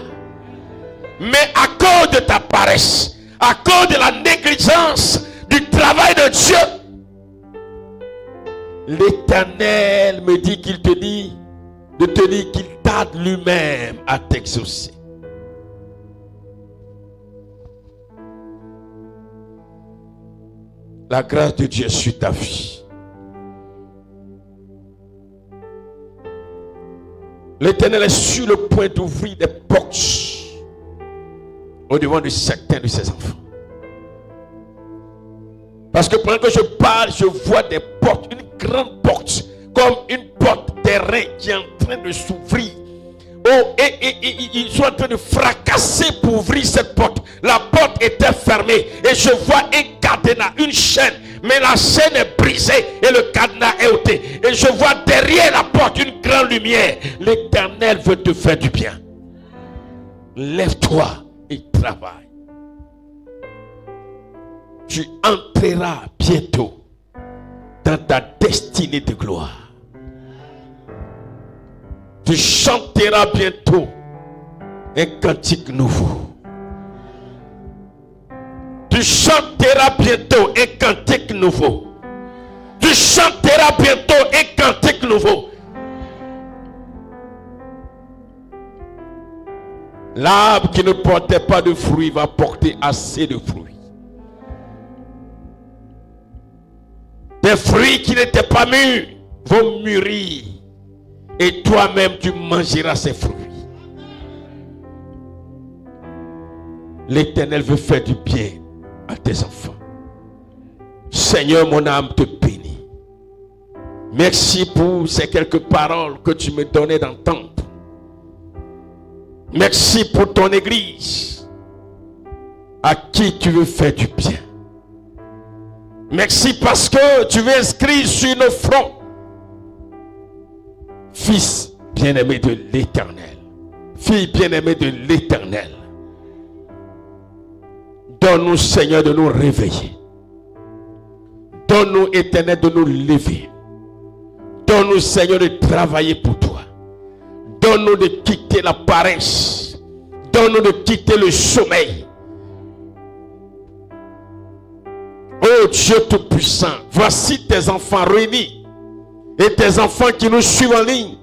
Mais à cause de ta paresse, à cause de la négligence du travail de Dieu, l'Éternel me dit qu'il te dit, de te dire qu'il tarde lui-même à t'exaucer. La grâce de Dieu sur ta vie. L'Éternel est sur le point d'ouvrir des portes au devant de certains de ses enfants. Parce que pendant que je parle, je vois des portes, une grande porte, comme une porte terrain qui est en train de s'ouvrir. Oh, et ils sont en train de fracasser pour ouvrir cette porte. La porte était fermée et je vois un cadenas, une chaîne, mais la chaîne est brisée et le cadenas est ôté. Et je vois derrière la porte une grande lumière. L'Éternel veut te faire du bien. Lève-toi et travaille. Tu entreras bientôt dans ta destinée de gloire. Tu chanteras bientôt un cantique nouveau. Tu chanteras bientôt un cantique nouveau. Tu chanteras bientôt un cantique nouveau. L'arbre qui ne portait pas de fruits va porter assez de fruits. Des fruits qui n'étaient pas mûrs vont mûrir. Et toi-même, tu mangeras ces fruits. L'Éternel veut faire du bien à tes enfants. Seigneur, mon âme te bénit. Merci pour ces quelques paroles que tu me donnais d'entendre. Merci pour ton Église à qui tu veux faire du bien. Merci parce que tu veux inscrire sur nos fronts Fils bien-aimé de l'Éternel, fille bien-aimée de l'Éternel. Donne-nous, Seigneur, de nous réveiller. Donne-nous, Éternel, de nous lever. Donne-nous, Seigneur, de travailler pour toi. Donne-nous de quitter la paresse. Donne-nous de quitter le sommeil. Oh Dieu Tout-Puissant, voici tes enfants réunis et tes enfants qui nous suivent en ligne.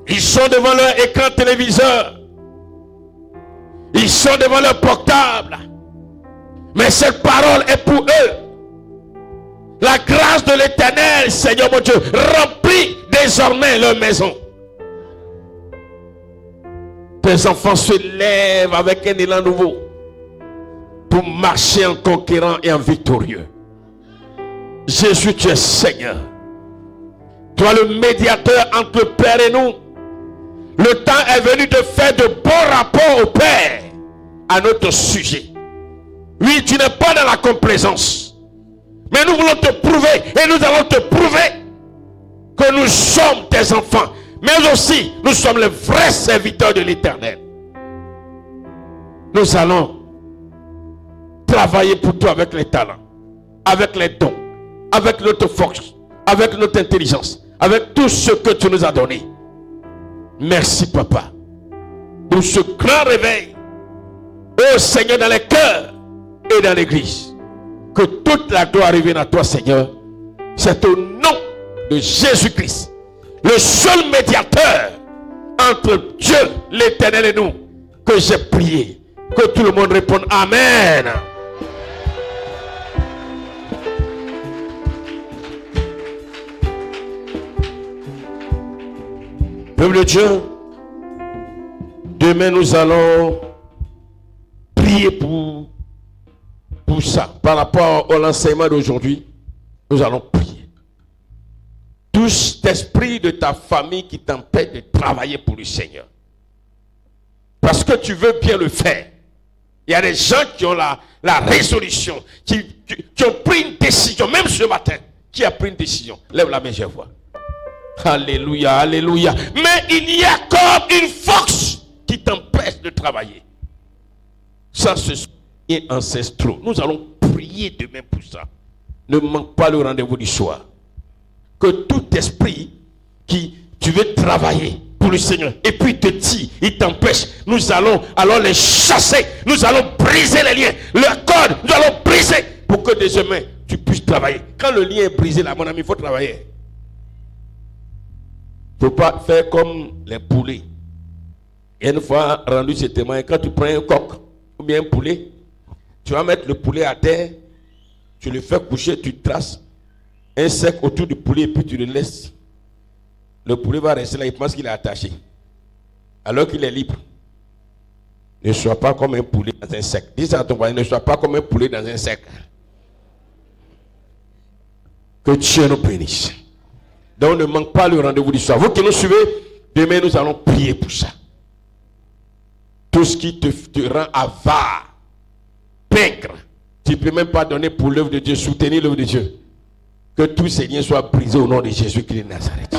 Ils sont devant leur écran téléviseur. Ils sont devant leur portable. Mais cette parole est pour eux. La grâce de l'Éternel, Seigneur mon Dieu, remplit désormais leur maison. Tes enfants se lèvent avec un élan nouveau pour marcher en conquérant et en victorieux. Jésus, tu es Seigneur. Toi, le médiateur entre le Père et nous. Le temps est venu de faire de bons rapports au Père à notre sujet. Oui, tu n'es pas dans la complaisance. Mais nous voulons te prouver et nous allons te prouver que nous sommes tes enfants. Mais aussi, nous sommes les vrais serviteurs de l'Éternel. Nous allons travailler pour toi avec les talents, avec les dons, avec notre force, avec notre intelligence, avec tout ce que tu nous as donné. Merci, Papa, pour ce grand réveil. Oh Seigneur, dans les cœurs et dans l'église. Que toute la gloire revienne à toi, Seigneur. C'est au nom de Jésus-Christ, le seul médiateur entre Dieu, l'Éternel et nous, que j'ai prié. Que tout le monde réponde Amen. Peuple de Dieu, demain nous allons prier pour ça. Par rapport à l'enseignement d'aujourd'hui, nous allons prier. Tout cet esprit de ta famille qui t'empêche de travailler pour le Seigneur. Parce que tu veux bien le faire. Il y a des gens qui ont la résolution, qui ont pris une décision, même ce matin. Qui a pris une décision? Lève la main, je vois. Alléluia, alléluia. Mais il y a comme une force qui t'empêche de travailler. Ça, ce sont les ancestraux. Nous allons prier demain pour ça. Ne manque pas le rendez-vous du soir. Que tout esprit qui tu veux travailler pour le Seigneur. Et puis il te dit, il t'empêche. Nous allons alors les chasser. Nous allons briser les liens. Leurs cordes, nous allons briser. Pour que désormais, tu puisses travailler. Quand le lien est brisé, là, mon ami, il faut travailler. Il ne faut pas faire comme les poulets. Et une fois rendu ce témoin, quand tu prends un coq ou bien un poulet, tu vas mettre le poulet à terre, tu le fais coucher, tu traces un cercle autour du poulet et puis tu le laisses. Le poulet va rester là, il pense qu'il est attaché. Alors qu'il est libre. Ne sois pas comme un poulet dans un cercle. Dis ça à ton voisin, ne sois pas comme un poulet dans un cercle. Que Dieu nous bénisse. Donc ne manque pas le rendez-vous du soir. Vous qui nous suivez, demain nous allons prier pour ça. Tout ce qui te rend avare, pègre, tu ne peux même pas donner pour l'œuvre de Dieu, soutenir l'œuvre de Dieu. Que tous ces liens soient brisés au nom de Jésus-Christ de Nazareth.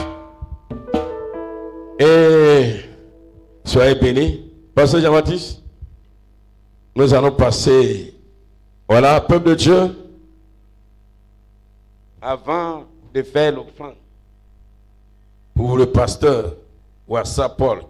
Et soyez bénis. Pasteur Jean-Baptiste, nous allons passer. Voilà, peuple de Dieu. Avant de faire l'offrande pour le pasteur Ouassa Paul,